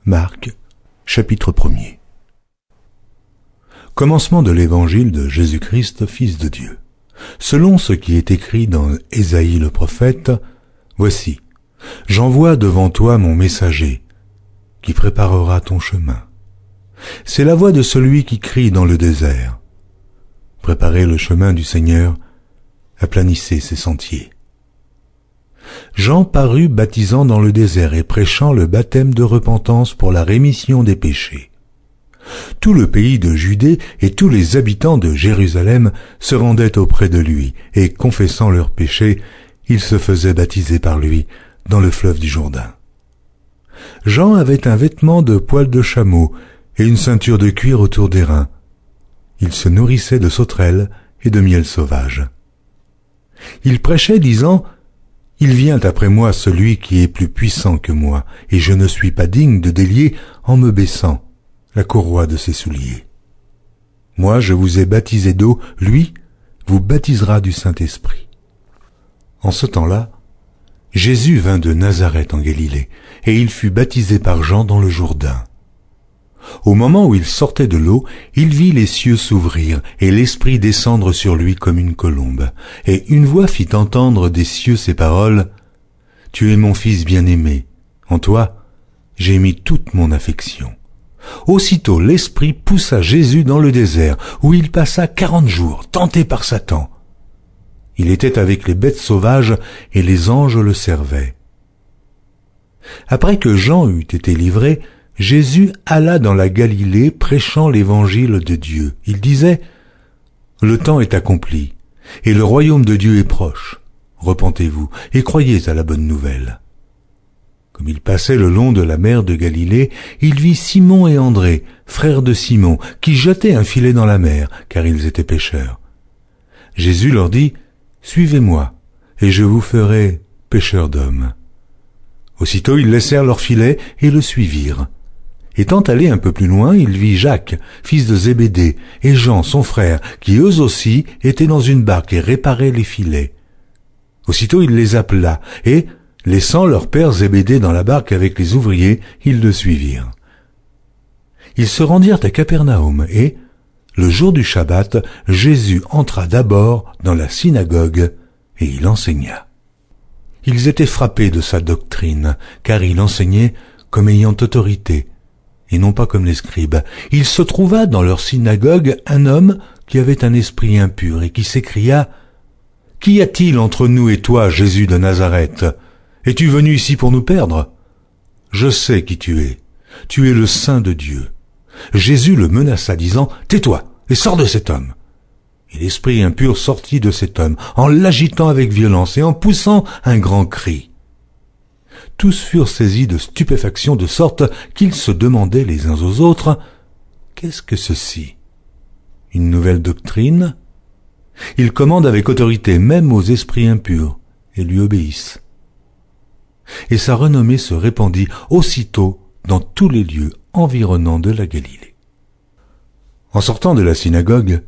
Marc, chapitre 1er. Commencement de l'évangile de Jésus-Christ, Fils de Dieu. Selon ce qui est écrit dans Ésaïe le prophète, « Voici, j'envoie devant toi mon messager, qui préparera ton chemin. C'est la voix de celui qui crie dans le désert. Préparez le chemin du Seigneur, aplanissez ses sentiers. » Jean parut baptisant dans le désert et prêchant le baptême de repentance pour la rémission des péchés. Tout le pays de Judée et tous les habitants de Jérusalem se rendaient auprès de lui, et confessant leurs péchés, ils se faisaient baptiser par lui dans le fleuve du Jourdain. Jean avait un vêtement de poil de chameau et une ceinture de cuir autour des reins. Il se nourrissait de sauterelles et de miel sauvage. Il prêchait, disant « Il vient après moi celui qui est plus puissant que moi, et je ne suis pas digne de délier, en me baissant, la courroie de ses souliers. Moi je vous ai baptisé d'eau, lui vous baptisera du Saint-Esprit. » En ce temps-là, Jésus vint de Nazareth en Galilée, et il fut baptisé par Jean dans le Jourdain. Au moment où il sortait de l'eau, il vit les cieux s'ouvrir et l'Esprit descendre sur lui comme une colombe. Et une voix fit entendre des cieux ces paroles, « Tu es mon Fils bien-aimé, en toi j'ai mis toute mon affection. » Aussitôt l'Esprit poussa Jésus dans le désert, où il passa 40 jours, tenté par Satan. Il était avec les bêtes sauvages, et les anges le servaient. Après que Jean eut été livré, Jésus alla dans la Galilée prêchant l'évangile de Dieu. Il disait « Le temps est accompli, et le royaume de Dieu est proche. Repentez-vous, et croyez à la bonne nouvelle. » Comme il passait le long de la mer de Galilée, il vit Simon et André, frères de Simon, qui jetaient un filet dans la mer, car ils étaient pêcheurs. Jésus leur dit « Suivez-moi, et je vous ferai pêcheurs d'hommes. » Aussitôt ils laissèrent leur filet et le suivirent. Étant allé un peu plus loin, il vit Jacques, fils de Zébédée, et Jean, son frère, qui eux aussi étaient dans une barque et réparaient les filets. Aussitôt il les appela, et, laissant leur père Zébédée dans la barque avec les ouvriers, ils le suivirent. Ils se rendirent à Capernaum, et, le jour du Shabbat, Jésus entra d'abord dans la synagogue, et il enseigna. Ils étaient frappés de sa doctrine, car il enseignait comme ayant autorité, et non pas comme les scribes. Il se trouva dans leur synagogue un homme qui avait un esprit impur, et qui s'écria « Qu'y a-t-il entre nous et toi, Jésus de Nazareth? Es-tu venu ici pour nous perdre? Je sais qui tu es le Saint de Dieu. » Jésus le menaça, disant « Tais-toi et sors de cet homme. » Et l'esprit impur sortit de cet homme, en l'agitant avec violence et en poussant un grand cri. Tous furent saisis de stupéfaction, de sorte qu'ils se demandaient les uns aux autres « Qu'est-ce que ceci? Une nouvelle doctrine ?» Il commande avec autorité même aux esprits impurs, et lui obéissent. Et sa renommée se répandit aussitôt dans tous les lieux environnants de la Galilée. En sortant de la synagogue,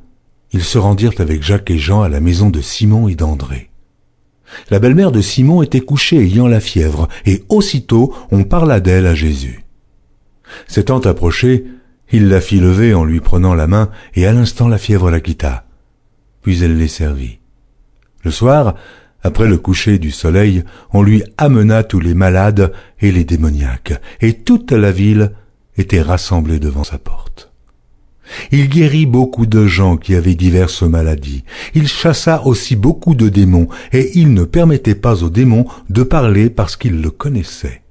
ils se rendirent avec Jacques et Jean à la maison de Simon et d'André. La belle-mère de Simon était couchée ayant la fièvre, et aussitôt on parla d'elle à Jésus. S'étant approché, il la fit lever en lui prenant la main, et à l'instant la fièvre la quitta. Puis elle les servit. Le soir, après le coucher du soleil, on lui amena tous les malades et les démoniaques, et toute la ville était rassemblée devant sa porte. Il guérit beaucoup de gens qui avaient diverses maladies. Il chassa aussi beaucoup de démons, et il ne permettait pas aux démons de parler parce qu'ils le connaissaient.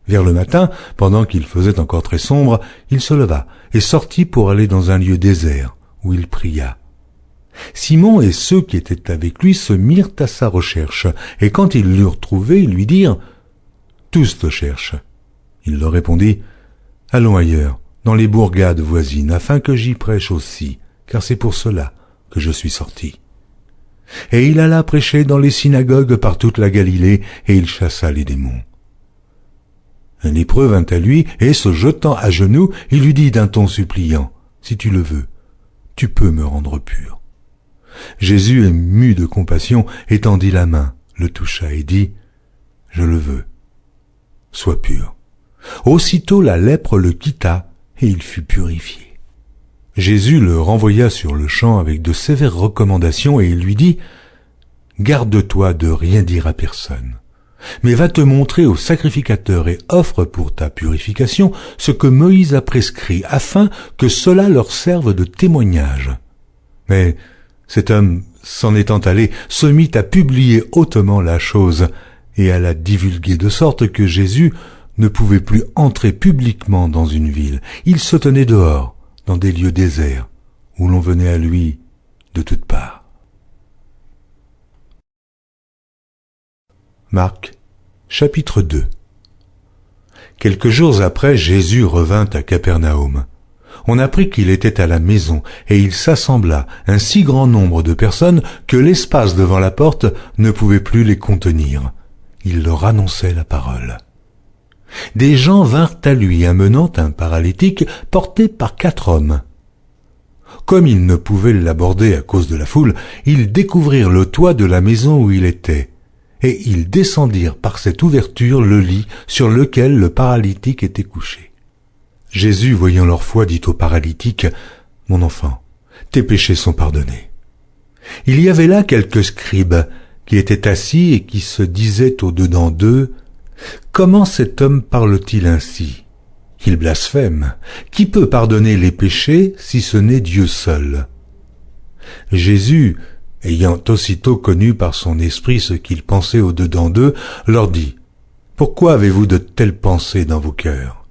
Vers le matin, pendant qu'il faisait encore très sombre, il se leva et sortit pour aller dans un lieu désert, où il pria. Simon et ceux qui étaient avec lui se mirent à sa recherche, et quand ils l'eurent trouvé, ils lui dirent « Tous te cherchent. » Il leur répondit « Allons ailleurs, dans les bourgades voisines, afin que j'y prêche aussi, car c'est pour cela que je suis sorti. » Et il alla prêcher dans les synagogues par toute la Galilée, et il chassa les démons. Un lépreux vint à lui, et se jetant à genoux, il lui dit d'un ton suppliant « Si tu le veux, tu peux me rendre pur. » Jésus, ému de compassion, étendit la main, le toucha et dit « Je le veux, sois pur. » Aussitôt la lèpre le quitta, et il fut purifié. Jésus le renvoya sur le champ avec de sévères recommandations, et il lui dit « Garde-toi de rien dire à personne, mais va te montrer au sacrificateur et offre pour ta purification ce que Moïse a prescrit, afin que cela leur serve de témoignage. » Mais cet homme, s'en étant allé, se mit à publier hautement la chose et à la divulguer, de sorte que Jésus ne pouvait plus entrer publiquement dans une ville. Il se tenait dehors, dans des lieux déserts, où l'on venait à lui de toutes parts. Marc, chapitre 2. Quelques jours après, Jésus revint à Capernaum. On apprit qu'il était à la maison, et il s'assembla un si grand nombre de personnes que l'espace devant la porte ne pouvait plus les contenir. Il leur annonçait la parole. Des gens vinrent à lui amenant un paralytique porté par 4 hommes. Comme ils ne pouvaient l'aborder à cause de la foule, ils découvrirent le toit de la maison où il était, et ils descendirent par cette ouverture le lit sur lequel le paralytique était couché. Jésus, voyant leur foi, dit au paralytique, « Mon enfant, tes péchés sont pardonnés. » Il y avait là quelques scribes qui étaient assis et qui se disaient au-dedans d'eux, « Comment cet homme parle-t-il ainsi? Il blasphème. Qui peut pardonner les péchés si ce n'est Dieu seul ?» Jésus, ayant aussitôt connu par son esprit ce qu'ils pensaient au-dedans d'eux, leur dit, « Pourquoi avez-vous de telles pensées dans vos cœurs?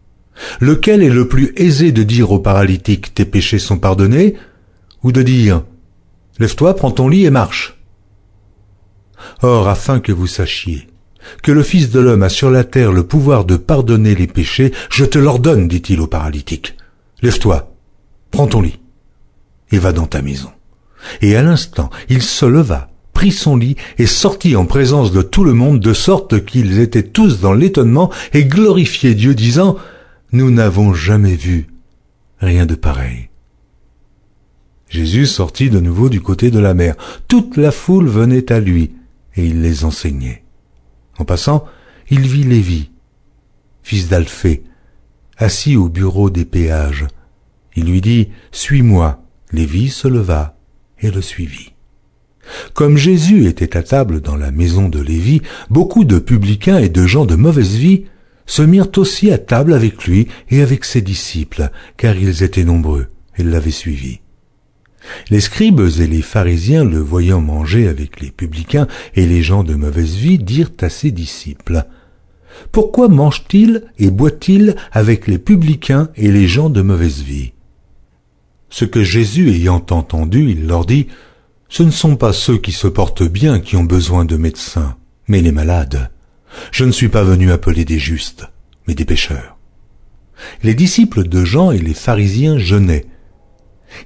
Lequel est le plus aisé de dire au paralytique, tes péchés sont pardonnés, ou de dire, lève-toi, prends ton lit et marche? Or, afin que vous sachiez que le Fils de l'homme a sur la terre le pouvoir de pardonner les péchés, je te l'ordonne, dit-il au paralytique. Lève-toi, prends ton lit, et va dans ta maison. Et à l'instant, il se leva, prit son lit et sortit en présence de tout le monde, de sorte qu'ils étaient tous dans l'étonnement et glorifiaient Dieu, disant, nous n'avons jamais vu rien de pareil. Jésus sortit de nouveau du côté de la mer. Toute la foule venait à lui, et il les enseignait. En passant, il vit Lévi, fils d'Alphée, assis au bureau des péages. Il lui dit, « Suis-moi ». Lévi se leva et le suivit. Comme Jésus était à table dans la maison de Lévi, beaucoup de publicains et de gens de mauvaise vie se mirent aussi à table avec lui et avec ses disciples, car ils étaient nombreux et l'avaient suivi. Les scribes et les pharisiens, le voyant manger avec les publicains et les gens de mauvaise vie, dirent à ses disciples, « Pourquoi mange-t-il et boit-il avec les publicains et les gens de mauvaise vie ?» Ce que Jésus ayant entendu, il leur dit, « Ce ne sont pas ceux qui se portent bien qui ont besoin de médecins, mais les malades. Je ne suis pas venu appeler des justes, mais des pécheurs. » Les disciples de Jean et les pharisiens jeûnaient.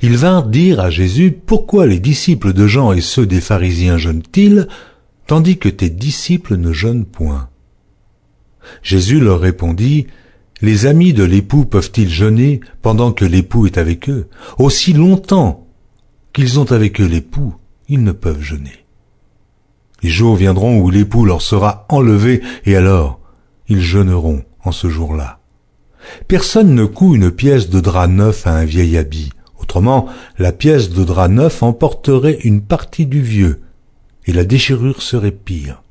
Ils vinrent dire à Jésus, « Pourquoi les disciples de Jean et ceux des pharisiens jeûnent-ils, tandis que tes disciples ne jeûnent point ?» Jésus leur répondit, « Les amis de l'époux peuvent-ils jeûner pendant que l'époux est avec eux? Aussi longtemps qu'ils ont avec eux l'époux, ils ne peuvent jeûner. Les jours viendront où l'époux leur sera enlevé, et alors ils jeûneront en ce jour-là. Personne ne coud une pièce de drap neuf à un vieil habit. Autrement, la pièce de drap neuf emporterait une partie du vieux, et la déchirure serait pire.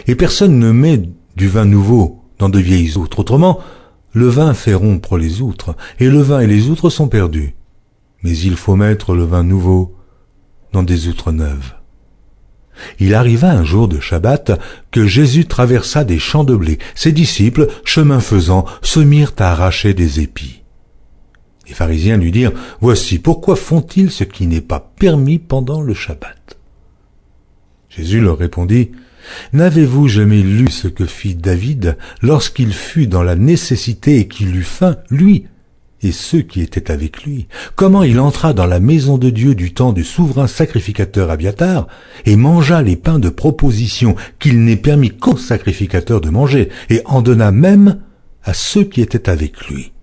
Et personne ne met du vin nouveau dans de vieilles outres. Autrement, le vin fait rompre les outres, et le vin et les outres sont perdus. Mais il faut mettre le vin nouveau dans des outres neuves. » Il arriva un jour de Shabbat que Jésus traversa des champs de blé. Ses disciples, chemin faisant, se mirent à arracher des épis. Les pharisiens lui dirent, « Voici, pourquoi font-ils ce qui n'est pas permis pendant le Shabbat ?» Jésus leur répondit, « N'avez-vous jamais lu ce que fit David lorsqu'il fut dans la nécessité et qu'il eut faim, lui et ceux qui étaient avec lui? Comment il entra dans la maison de Dieu du temps du souverain sacrificateur Abiatar et mangea les pains de proposition qu'il n'est permis qu'aux sacrificateurs de manger, et en donna même à ceux qui étaient avec lui.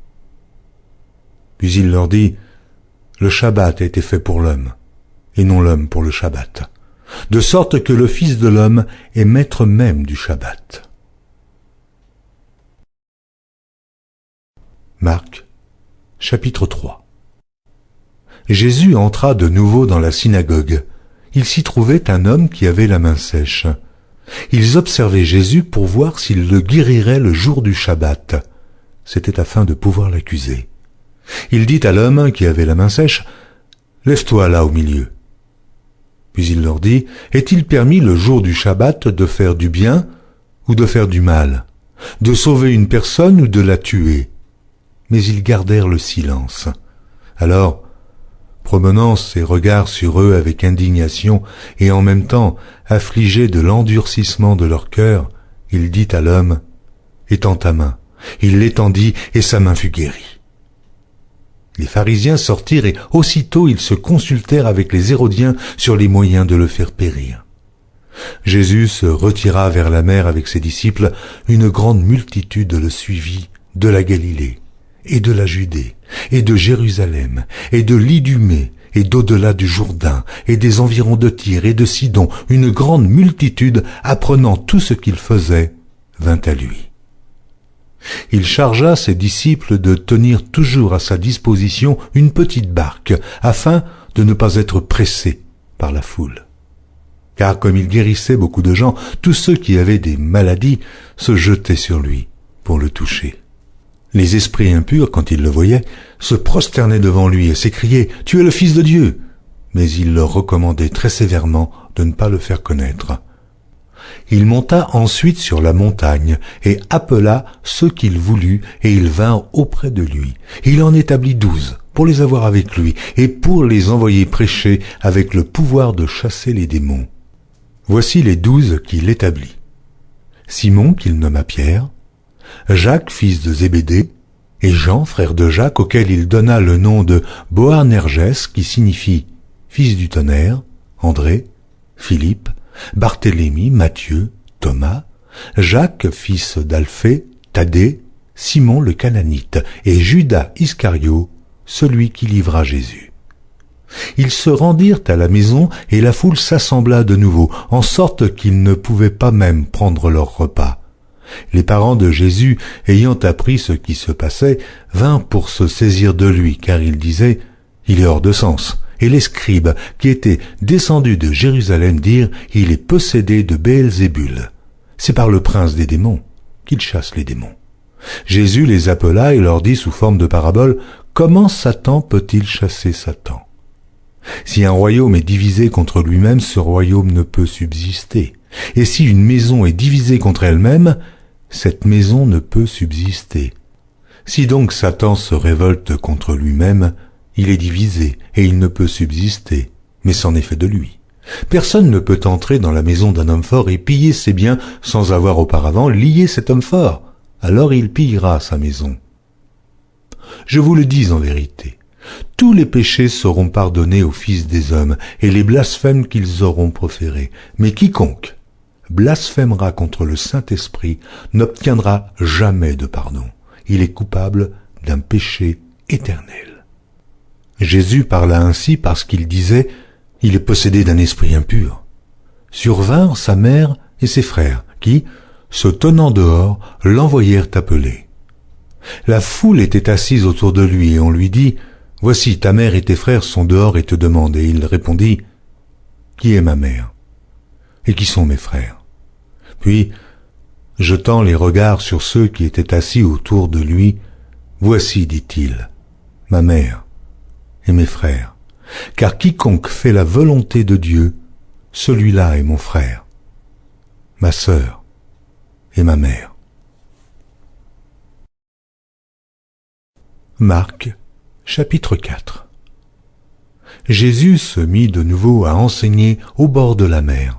Puis il leur dit, « Le Shabbat a été fait pour l'homme, et non l'homme pour le Shabbat, de sorte que le Fils de l'homme est maître même du Shabbat. » Marc, chapitre 3. Jésus entra de nouveau dans la synagogue. Il s'y trouvait un homme qui avait la main sèche. Ils observaient Jésus pour voir s'il le guérirait le jour du Shabbat. C'était afin de pouvoir l'accuser. Il dit à l'homme qui avait la main sèche, « Lève-toi là au milieu. » Puis il leur dit, « Est-il permis le jour du Shabbat de faire du bien ou de faire du mal, de sauver une personne ou de la tuer ?» Mais ils gardèrent le silence. Alors, promenant ses regards sur eux avec indignation et en même temps affligé de l'endurcissement de leur cœur, il dit à l'homme, « Étends ta main. » Il l'étendit et sa main fut guérie. Les pharisiens sortirent et aussitôt ils se consultèrent avec les Hérodiens sur les moyens de le faire périr. Jésus se retira vers la mer avec ses disciples. Une grande multitude le suivit de la Galilée et de la Judée et de Jérusalem et de l'Idumée et d'au-delà du Jourdain et des environs de Tyr et de Sidon. Une grande multitude, apprenant tout ce qu'il faisait, vint à lui. Il chargea ses disciples de tenir toujours à sa disposition une petite barque, afin de ne pas être pressés par la foule. Car comme il guérissait beaucoup de gens, tous ceux qui avaient des maladies se jetaient sur lui pour le toucher. Les esprits impurs, quand ils le voyaient, se prosternaient devant lui et s'écriaient « Tu es le Fils de Dieu !» Mais il leur recommandait très sévèrement de ne pas le faire connaître. Il monta ensuite sur la montagne et appela ceux qu'il voulut, et ils vinrent auprès de lui. Il en établit 12 pour les avoir avec lui et pour les envoyer prêcher avec le pouvoir de chasser les démons. Voici les 12 qu'il établit. Simon, qu'il nomma Pierre, Jacques, fils de Zébédée, et Jean, frère de Jacques, auquel il donna le nom de Boanerges, qui signifie fils du tonnerre, André, Philippe, Barthélemy, Matthieu, Thomas, Jacques, fils d'Alphée, Thaddée, Simon le Cananite, et Judas Iscario, celui qui livra Jésus. Ils se rendirent à la maison, et la foule s'assembla de nouveau, en sorte qu'ils ne pouvaient pas même prendre leur repas. Les parents de Jésus, ayant appris ce qui se passait, vinrent pour se saisir de lui, car ils disaient « Il est hors de sens ». Et les scribes, qui étaient descendus de Jérusalem, dirent « Il est possédé de Béelzébul. C'est par le prince des démons qu'il chasse les démons. » Jésus les appela et leur dit sous forme de parabole « Comment Satan peut-il chasser Satan ? Si un royaume est divisé contre lui-même, ce royaume ne peut subsister. Et si une maison est divisée contre elle-même, cette maison ne peut subsister. Si donc Satan se révolte contre lui-même, il est divisé, et il ne peut subsister, mais c'en est fait de lui. Personne ne peut entrer dans la maison d'un homme fort et piller ses biens sans avoir auparavant lié cet homme fort. Alors il pillera sa maison. Je vous le dis en vérité, tous les péchés seront pardonnés aux fils des hommes, et les blasphèmes qu'ils auront proférés. Mais quiconque blasphémera contre le Saint-Esprit n'obtiendra jamais de pardon. Il est coupable d'un péché éternel. Jésus parla ainsi parce qu'il disait « Il est possédé d'un esprit impur ». Survinrent sa mère et ses frères, qui, se tenant dehors, l'envoyèrent appeler. La foule était assise autour de lui, et on lui dit « Voici, ta mère et tes frères sont dehors et te demandent. » Et il répondit « Qui est ma mère? Et qui sont mes frères ?» Puis, jetant les regards sur ceux qui étaient assis autour de lui, « Voici, dit-il, ma mère et mes frères, car quiconque fait la volonté de Dieu, celui-là est mon frère, ma sœur et ma mère. » Marc, chapitre 4. Jésus se mit de nouveau à enseigner au bord de la mer.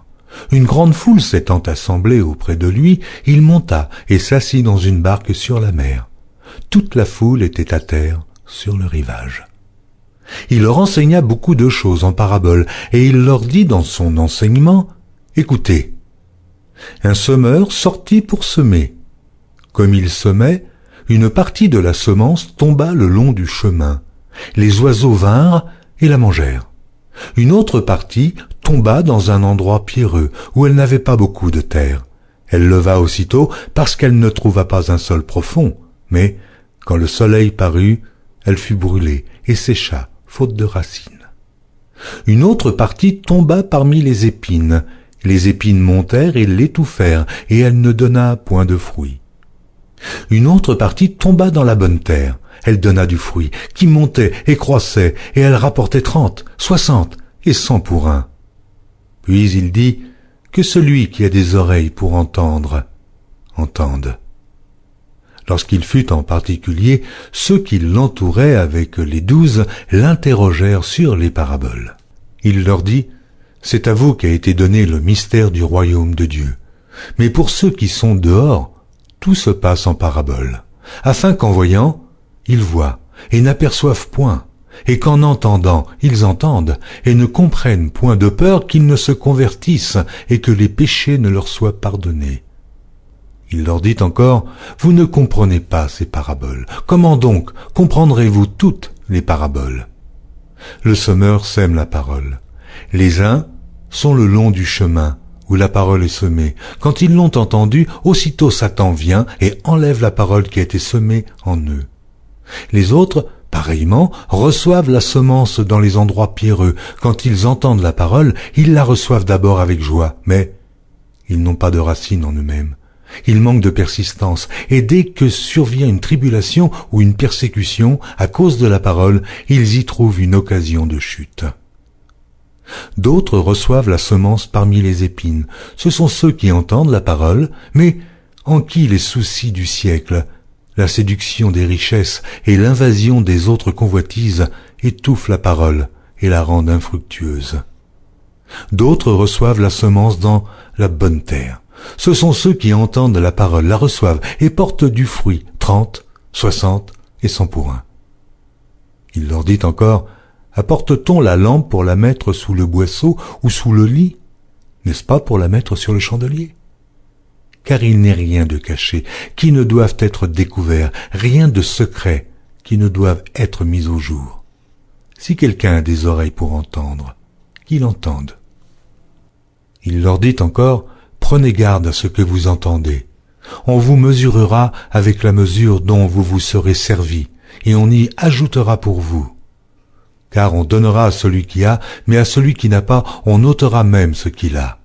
Une grande foule s'étant assemblée auprès de lui, il monta et s'assit dans une barque sur la mer. Toute la foule était à terre sur le rivage. Il leur enseigna beaucoup de choses en paraboles, et il leur dit dans son enseignement, « Écoutez, un semeur sortit pour semer. Comme il semait, une partie de la semence tomba le long du chemin. Les oiseaux vinrent et la mangèrent. Une autre partie tomba dans un endroit pierreux, où elle n'avait pas beaucoup de terre. Elle leva aussitôt parce qu'elle ne trouva pas un sol profond, mais Quand le soleil parut, elle fut brûlée et sécha, faute de racines. Une autre partie tomba parmi les épines. Les épines montèrent et l'étouffèrent, et elle ne donna point de fruit. Une autre partie tomba dans la bonne terre. Elle donna du fruit, qui montait et croissait, et elle rapportait 30, 60 et 100 pour un. Puis il dit, que celui qui a des oreilles pour entendre, entende. Lorsqu'il fut en particulier, ceux qui l'entouraient avec les 12 l'interrogèrent sur les paraboles. Il leur dit, c'est à vous qu'a été donné le mystère du royaume de Dieu. Mais pour ceux qui sont dehors, tout se passe en paraboles, afin qu'en voyant, ils voient et n'aperçoivent point, et qu'en entendant, ils entendent et ne comprennent point, de peur qu'ils ne se convertissent et que les péchés ne leur soient pardonnés. Il leur dit encore, vous ne comprenez pas ces paraboles. Comment donc comprendrez-vous toutes les paraboles? Le semeur sème la parole. Les uns sont le long du chemin où la parole est semée. Quand ils l'ont entendue, aussitôt Satan vient et enlève la parole qui a été semée en eux. Les autres, pareillement, reçoivent la semence dans les endroits pierreux. Quand ils entendent la parole, ils la reçoivent d'abord avec joie, mais ils n'ont pas de racine en eux-mêmes. Ils manquent de persistance, et dès que survient une tribulation ou une persécution à cause de la parole, ils y trouvent une occasion de chute. D'autres reçoivent la semence parmi les épines. Ce sont ceux qui entendent la parole, mais en qui les soucis du siècle, la séduction des richesses et l'invasion des autres convoitises étouffent la parole et la rendent infructueuse. D'autres reçoivent la semence dans la bonne terre. Ce sont ceux qui entendent la parole, la reçoivent et portent du fruit, 30, 60 et 100 pour un. Il leur dit encore, apporte-t-on la lampe pour la mettre sous le boisseau ou sous le lit? N'est-ce pas pour la mettre sur le chandelier? Car il n'est rien de caché qui ne doive être découvert, rien de secret qui ne doive être mis au jour. Si quelqu'un a des oreilles pour entendre, qu'il entende. Il leur dit encore, prenez garde à ce que vous entendez. On vous mesurera avec la mesure dont vous vous serez servi, et on y ajoutera pour vous. Car on donnera à celui qui a, mais à celui qui n'a pas, on ôtera même ce qu'il a.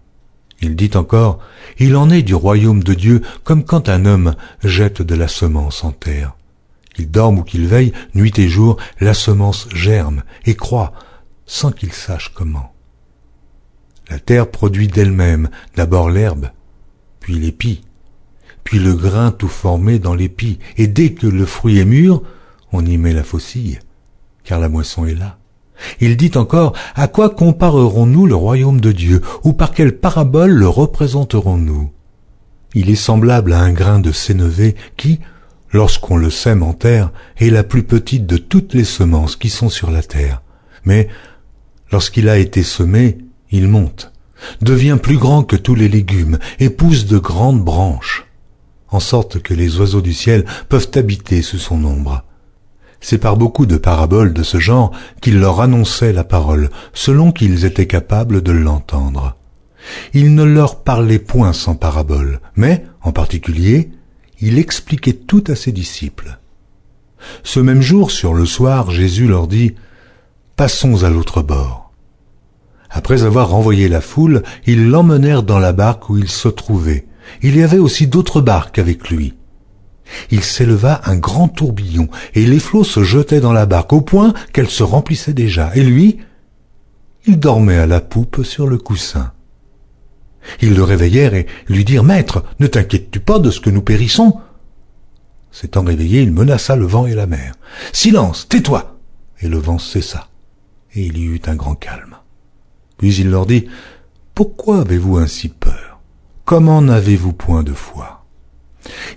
Il dit encore, il en est du royaume de Dieu comme quand un homme jette de la semence en terre. Qu'il dorme ou qu'il veille, nuit et jour, la semence germe et croît, sans qu'il sache comment. La terre produit d'elle-même d'abord l'herbe, puis l'épi, puis le grain tout formé dans l'épi, et dès que le fruit est mûr, on y met la faucille, car la moisson est là. Il dit encore, à quoi comparerons-nous le royaume de Dieu, ou par quelle parabole le représenterons-nous? Il est semblable à un grain de sénévé qui, lorsqu'on le sème en terre, est la plus petite de toutes les semences qui sont sur la terre. Mais, lorsqu'il a été semé, il monte, devient plus grand que tous les légumes, et pousse de grandes branches, en sorte que les oiseaux du ciel peuvent habiter sous son ombre. C'est par beaucoup de paraboles de ce genre qu'il leur annonçait la parole, selon qu'ils étaient capables de l'entendre. Il ne leur parlait point sans parabole, mais, en particulier, il expliquait tout à ses disciples. Ce même jour, sur le soir, Jésus leur dit « Passons à l'autre bord ». Après avoir renvoyé la foule, ils l'emmenèrent dans la barque où il se trouvait. Il y avait aussi d'autres barques avec lui. Il s'éleva un grand tourbillon, et les flots se jetaient dans la barque, au point qu'elle se remplissait déjà. Et lui, il dormait à la poupe sur le coussin. Ils le réveillèrent et lui dirent « Maître, ne t'inquiètes-tu pas de ce que nous périssons ?» S'étant réveillé, il menaça le vent et la mer. « Silence, tais-toi !» Et le vent cessa, et il y eut un grand calme. Puis il leur dit, « Pourquoi avez-vous ainsi peur? Comment n'avez-vous point de foi ?»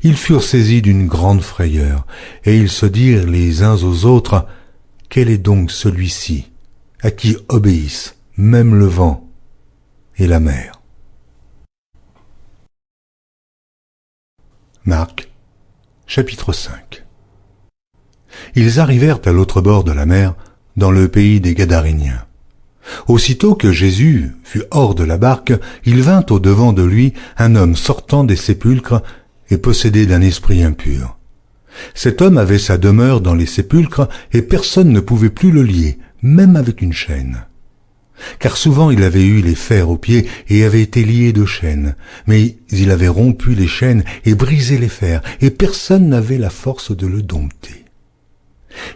Ils furent saisis d'une grande frayeur, et ils se dirent les uns aux autres, « Quel est donc celui-ci, à qui obéissent même le vent et la mer ?» Marc, chapitre 5. Ils arrivèrent à l'autre bord de la mer, dans le pays des Gadaréniens. Aussitôt que Jésus fut hors de la barque, il vint au-devant de lui un homme sortant des sépulcres et possédé d'un esprit impur. Cet homme avait sa demeure dans les sépulcres et personne ne pouvait plus le lier, même avec une chaîne. Car souvent il avait eu les fers aux pieds et avait été lié de chaînes, mais il avait rompu les chaînes et brisé les fers, et personne n'avait la force de le dompter.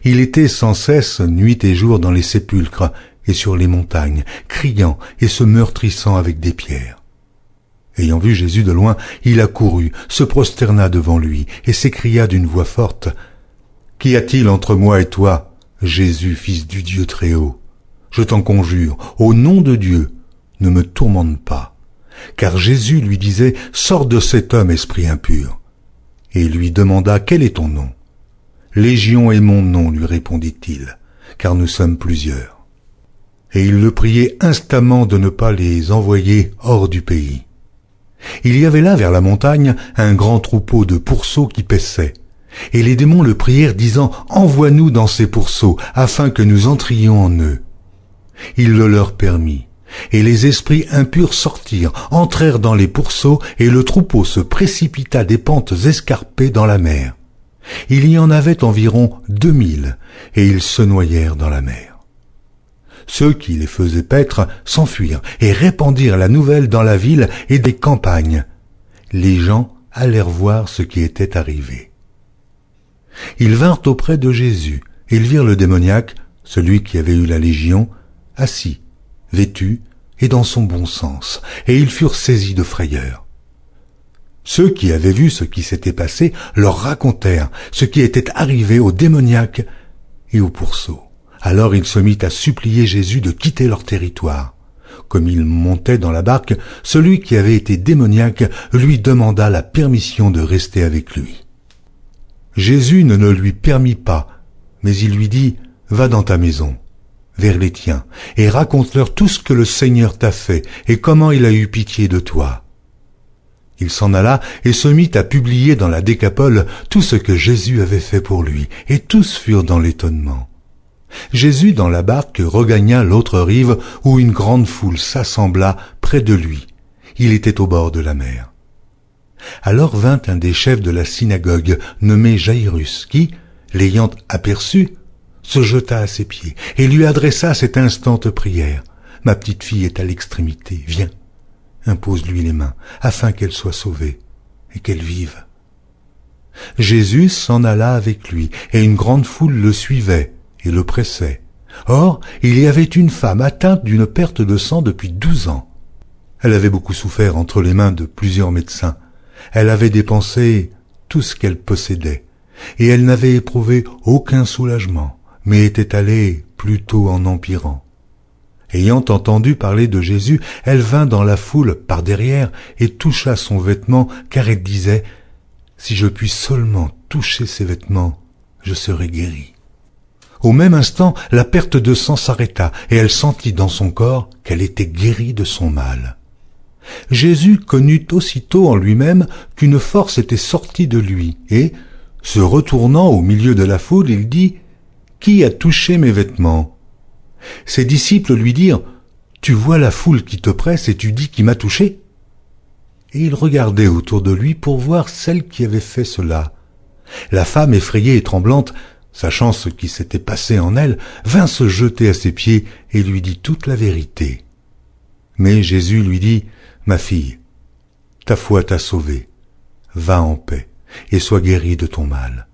Il était sans cesse nuit et jour dans les sépulcres et sur les montagnes, criant et se meurtrissant avec des pierres. Ayant vu Jésus de loin, il accourut, se prosterna devant lui et s'écria d'une voix forte, « Qu'y a-t-il entre moi et toi, Jésus, fils du Dieu très haut? Je t'en conjure, au nom de Dieu, ne me tourmente pas. » Car Jésus lui disait, « Sors de cet homme, esprit impur. » Et il lui demanda, « Quel est ton nom? » « Légion est mon nom, lui répondit-il, car nous sommes plusieurs. » Et il le priait instamment de ne pas les envoyer hors du pays. Il y avait là, vers la montagne, un grand troupeau de pourceaux qui paissaient. Et les démons le prièrent, disant, « Envoie-nous dans ces pourceaux, afin que nous entrions en eux. » Il le leur permit. Et les esprits impurs sortirent, entrèrent dans les pourceaux, et le troupeau se précipita des pentes escarpées dans la mer. Il y en avait environ 2000, et ils se noyèrent dans la mer. Ceux qui les faisaient paître s'enfuirent et répandirent la nouvelle dans la ville et des campagnes. Les gens allèrent voir ce qui était arrivé. Ils vinrent auprès de Jésus, et ils virent le démoniaque, celui qui avait eu la légion, assis, vêtu et dans son bon sens, et ils furent saisis de frayeur. Ceux qui avaient vu ce qui s'était passé leur racontèrent ce qui était arrivé au démoniaque et au pourceau. Alors il se mit à supplier Jésus de quitter leur territoire. Comme il montait dans la barque, celui qui avait été démoniaque lui demanda la permission de rester avec lui. Jésus ne le lui permit pas, mais il lui dit, « Va dans ta maison, vers les tiens, et raconte-leur tout ce que le Seigneur t'a fait et comment il a eu pitié de toi. » Il s'en alla et se mit à publier dans la Décapole tout ce que Jésus avait fait pour lui, et tous furent dans l'étonnement. Jésus, dans la barque, regagna l'autre rive où une grande foule s'assembla près de lui. Il était au bord de la mer. Alors vint un des chefs de la synagogue, nommé Jaïrus, qui, l'ayant aperçu, se jeta à ses pieds et lui adressa cette instante prière. « Ma petite fille est à l'extrémité, viens, impose-lui les mains, afin qu'elle soit sauvée et qu'elle vive. » Jésus s'en alla avec lui, et une grande foule le suivait et le pressait. Or, il y avait une femme atteinte d'une perte de sang depuis 12 ans. Elle avait beaucoup souffert entre les mains de plusieurs médecins. Elle avait dépensé tout ce qu'elle possédait, et elle n'avait éprouvé aucun soulagement, mais était allée plutôt en empirant. Ayant entendu parler de Jésus, elle vint dans la foule par derrière et toucha son vêtement, car elle disait, « Si je puis seulement toucher ses vêtements, je serai guérie. » Au même instant, la perte de sang s'arrêta, et elle sentit dans son corps qu'elle était guérie de son mal. Jésus connut aussitôt en lui-même qu'une force était sortie de lui, et, se retournant au milieu de la foule, il dit, « Qui a touché mes vêtements ?» Ses disciples lui dirent, « Tu vois la foule qui te presse et tu dis qui m'a touché ?» Et il regardait autour de lui pour voir celle qui avait fait cela. La femme, effrayée et tremblante, sachant ce qui s'était passé en elle, vint se jeter à ses pieds et lui dit toute la vérité. Mais Jésus lui dit, « Ma fille, ta foi t'a sauvée. Va en paix et sois guérie de ton mal. »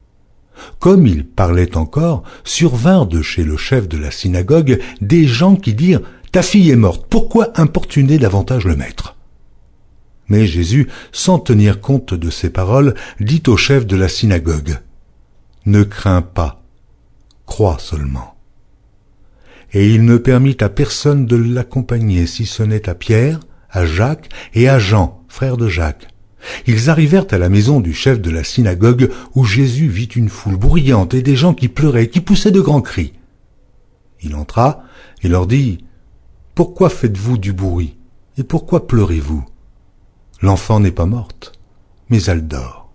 Comme il parlait encore, survinrent de chez le chef de la synagogue des gens qui dirent « Ta fille est morte, pourquoi importuner davantage le maître ?» Mais Jésus, sans tenir compte de ces paroles, dit au chef de la synagogue « Ne crains pas, crois seulement. » Et il ne permit à personne de l'accompagner, si ce n'est à Pierre, à Jacques et à Jean, frère de Jacques. Ils arrivèrent à la maison du chef de la synagogue où Jésus vit une foule bruyante et des gens qui pleuraient, qui poussaient de grands cris. Il entra et leur dit « Pourquoi faites-vous du bruit et pourquoi pleurez-vous? L'enfant n'est pas morte, mais elle dort. »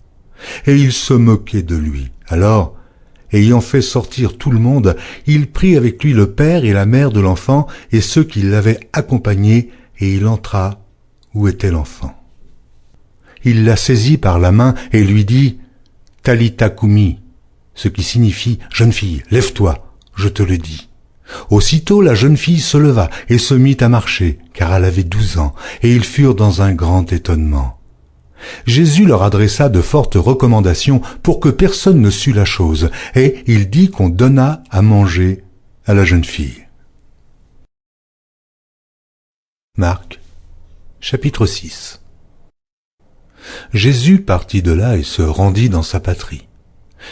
Et ils se moquaient de lui. Alors, ayant fait sortir tout le monde, il prit avec lui le père et la mère de l'enfant et ceux qui l'avaient accompagné, et il entra où était l'enfant. Il la saisit par la main et lui dit « Talitha koumi » ce qui signifie « Jeune fille, lève-toi, je te le dis ». Aussitôt la jeune fille se leva et se mit à marcher, car elle avait 12 ans, et ils furent dans un grand étonnement. Jésus leur adressa de fortes recommandations pour que personne ne sût la chose, et il dit qu'on donna à manger à la jeune fille. Marc, chapitre 6. Jésus partit de là et se rendit dans sa patrie.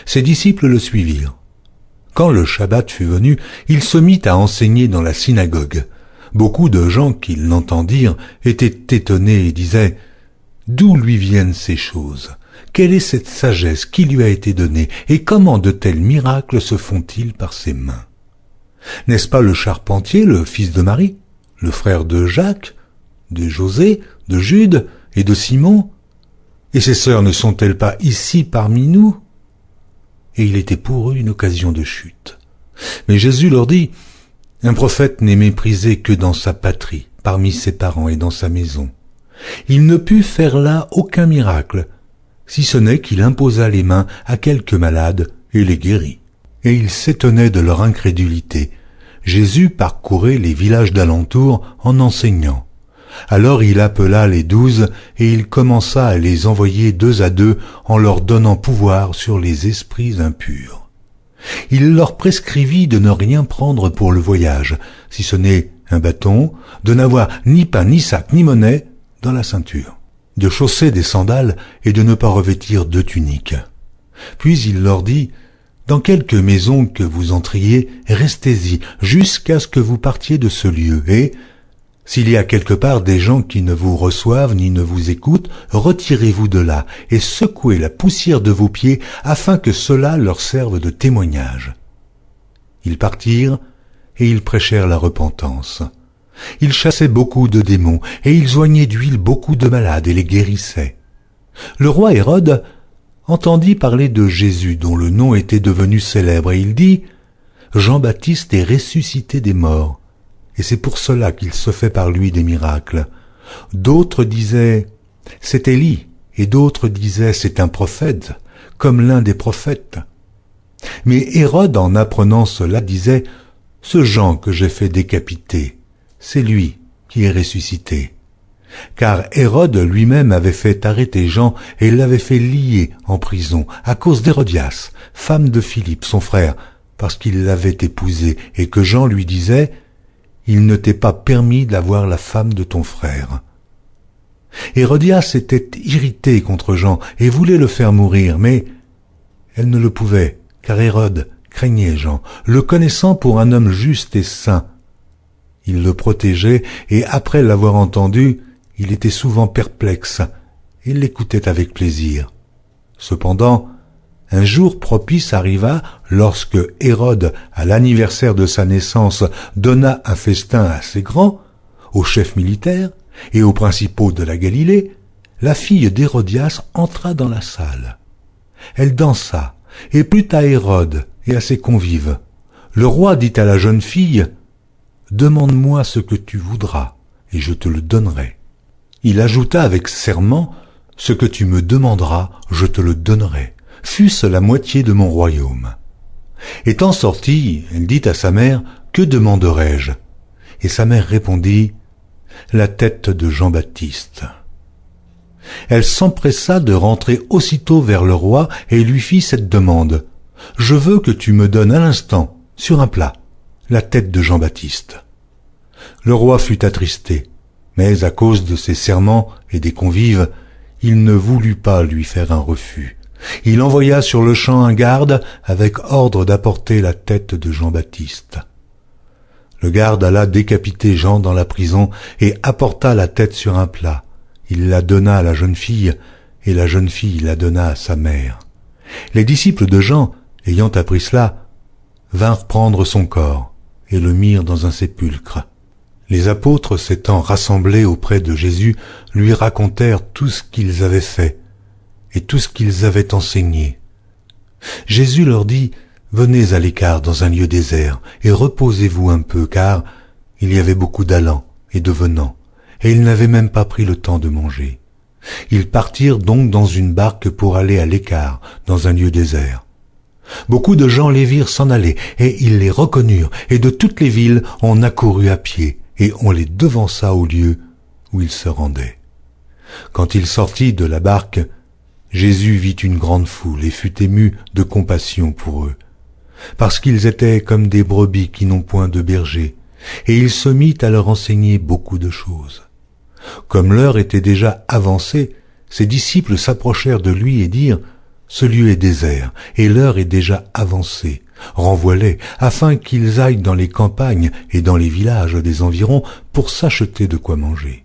Ses disciples le suivirent. Quand le Shabbat fut venu, il se mit à enseigner dans la synagogue. Beaucoup de gens qui l'entendirent étaient étonnés et disaient « D'où lui viennent ces choses? Quelle est cette sagesse qui lui a été donnée? Et comment de tels miracles se font-ils par ses mains? N'est-ce pas le charpentier, le fils de Marie, le frère de Jacques, de José, de Jude et de Simon? Et ses sœurs ne sont-elles pas ici parmi nous ?» Et il était pour eux une occasion de chute. Mais Jésus leur dit, « Un prophète n'est méprisé que dans sa patrie, parmi ses parents et dans sa maison. Il ne put faire là aucun miracle, si ce n'est qu'il imposa les mains à quelques malades et les guérit. » Et ils s'étonnaient de leur incrédulité. Jésus parcourait les villages d'alentour en enseignant. Alors il appela les 12 et il commença à les envoyer 2 à 2 en leur donnant pouvoir sur les esprits impurs. Il leur prescrivit de ne rien prendre pour le voyage, si ce n'est un bâton, de n'avoir ni pain, ni sac, ni monnaie dans la ceinture, de chausser des sandales et de ne pas revêtir de tunique. Puis il leur dit, « Dans quelque maison que vous entriez, restez-y jusqu'à ce que vous partiez de ce lieu, et s'il y a quelque part des gens qui ne vous reçoivent ni ne vous écoutent, retirez-vous de là et secouez la poussière de vos pieds afin que cela leur serve de témoignage. » Ils partirent et ils prêchèrent la repentance. Ils chassaient beaucoup de démons et ils oignaient d'huile beaucoup de malades et les guérissaient. Le roi Hérode entendit parler de Jésus dont le nom était devenu célèbre et il dit « Jean-Baptiste est ressuscité des morts. » Et c'est pour cela qu'il se fait par lui des miracles. D'autres disaient « C'est Élie » et d'autres disaient « C'est un prophète, comme l'un des prophètes. » Mais Hérode, en apprenant cela, disait « Ce Jean que j'ai fait décapiter, c'est lui qui est ressuscité. » Car Hérode lui-même avait fait arrêter Jean et l'avait fait lier en prison à cause d'Hérodias, femme de Philippe, son frère, parce qu'il l'avait épousée et que Jean lui disait « Il ne t'est pas permis d'avoir la femme de ton frère. » Hérodias était irritée contre Jean et voulait le faire mourir, mais elle ne le pouvait, car Hérode craignait Jean, le connaissant pour un homme juste et saint. Il le protégeait et après l'avoir entendu, il était souvent perplexe et l'écoutait avec plaisir. Cependant, un jour propice arriva lorsque Hérode, à l'anniversaire de sa naissance, donna un festin assez grand aux chefs militaires et aux principaux de la Galilée. La fille d'Hérodias entra dans la salle. Elle dansa et plut à Hérode et à ses convives. Le roi dit à la jeune fille « Demande-moi ce que tu voudras et je te le donnerai. » Il ajouta avec serment « Ce que tu me demanderas, je te le donnerai. Fût-ce la moitié de mon royaume. » Étant sortie, elle dit à sa mère, « Que demanderai-je » Et sa mère répondit, « La tête de Jean-Baptiste. » Elle s'empressa de rentrer aussitôt vers le roi et lui fit cette demande, « Je veux que tu me donnes à l'instant, sur un plat, la tête de Jean-Baptiste. » Le roi fut attristé, mais à cause de ses serments et des convives, il ne voulut pas lui faire un refus. Il envoya sur le champ un garde avec ordre d'apporter la tête de Jean-Baptiste. Le garde alla décapiter Jean dans la prison et apporta la tête sur un plat. Il la donna à la jeune fille et la jeune fille la donna à sa mère. Les disciples de Jean, ayant appris cela, vinrent prendre son corps et le mirent dans un sépulcre. Les apôtres s'étant rassemblés auprès de Jésus, lui racontèrent tout ce qu'ils avaient fait et tout ce qu'ils avaient enseigné. Jésus leur dit, « Venez à l'écart dans un lieu désert et reposez-vous un peu, car il y avait beaucoup d'allants et de venants, et ils n'avaient même pas pris le temps de manger. » Ils partirent donc dans une barque pour aller à l'écart, dans un lieu désert. Beaucoup de gens les virent s'en aller, et ils les reconnurent, et de toutes les villes on accourut à pied, et on les devança au lieu où ils se rendaient. Quand il sortit de la barque, Jésus vit une grande foule et fut ému de compassion pour eux, parce qu'ils étaient comme des brebis qui n'ont point de berger, et il se mit à leur enseigner beaucoup de choses. Comme l'heure était déjà avancée, ses disciples s'approchèrent de lui et dirent « Ce lieu est désert, et l'heure est déjà avancée. Renvoie-les, afin qu'ils aillent dans les campagnes et dans les villages des environs pour s'acheter de quoi manger. »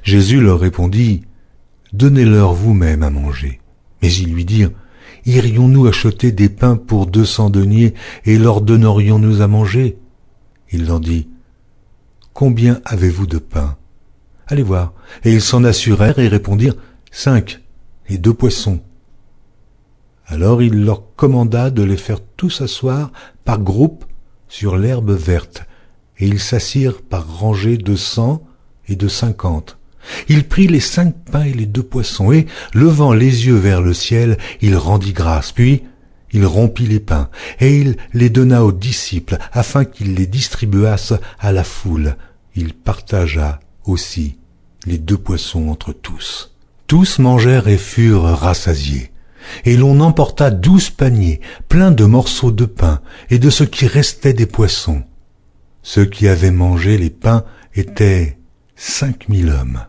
Jésus leur répondit « Donnez-leur vous-même à manger. » Mais ils lui dirent « Irions-nous acheter des pains pour 200 deniers et leur donnerions-nous à manger ?» Il leur dit « Combien avez-vous de pain ? Allez voir. » Et ils s'en assurèrent et répondirent « 5 et 2 poissons. » Alors il leur commanda de les faire tous asseoir par groupes sur l'herbe verte, et ils s'assirent par rangées de 100 et de 50. Il prit les 5 pains et les 2 poissons, et, levant les yeux vers le ciel, il rendit grâce. Puis il rompit les pains, et il les donna aux disciples, afin qu'ils les distribuassent à la foule. Il partagea aussi les 2 poissons entre tous. Tous mangèrent et furent rassasiés. Et l'on emporta 12 paniers, pleins de morceaux de pain, et de ce qui restait des poissons. Ceux qui avaient mangé les pains étaient 5000 hommes.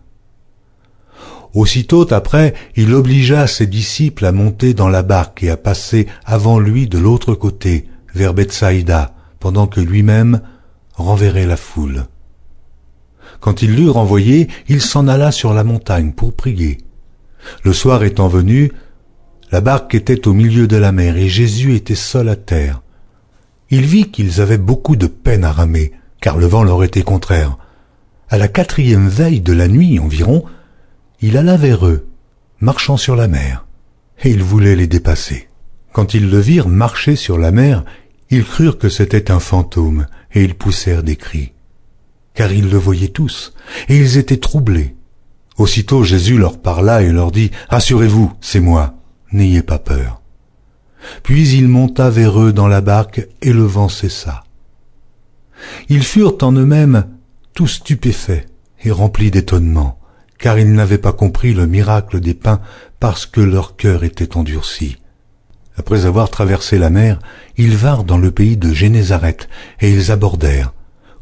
Aussitôt après, il obligea ses disciples à monter dans la barque et à passer avant lui de l'autre côté, vers Bethsaïda, pendant que lui-même renverrait la foule. Quand il l'eut renvoyé, il s'en alla sur la montagne pour prier. Le soir étant venu, la barque était au milieu de la mer et Jésus était seul à terre. Il vit qu'ils avaient beaucoup de peine à ramer, car le vent leur était contraire. À la 4e veille de la nuit environ, il alla vers eux, marchant sur la mer, et il voulait les dépasser. Quand ils le virent marcher sur la mer, ils crurent que c'était un fantôme, et ils poussèrent des cris. Car ils le voyaient tous, et ils étaient troublés. Aussitôt Jésus leur parla et leur dit « Rassurez-vous, c'est moi, n'ayez pas peur. » Puis il monta vers eux dans la barque, et le vent cessa. Ils furent en eux-mêmes tous stupéfaits et remplis d'étonnement, car ils n'avaient pas compris le miracle des pains parce que leur cœur était endurci. Après avoir traversé la mer, ils vinrent dans le pays de Génézareth, et ils abordèrent.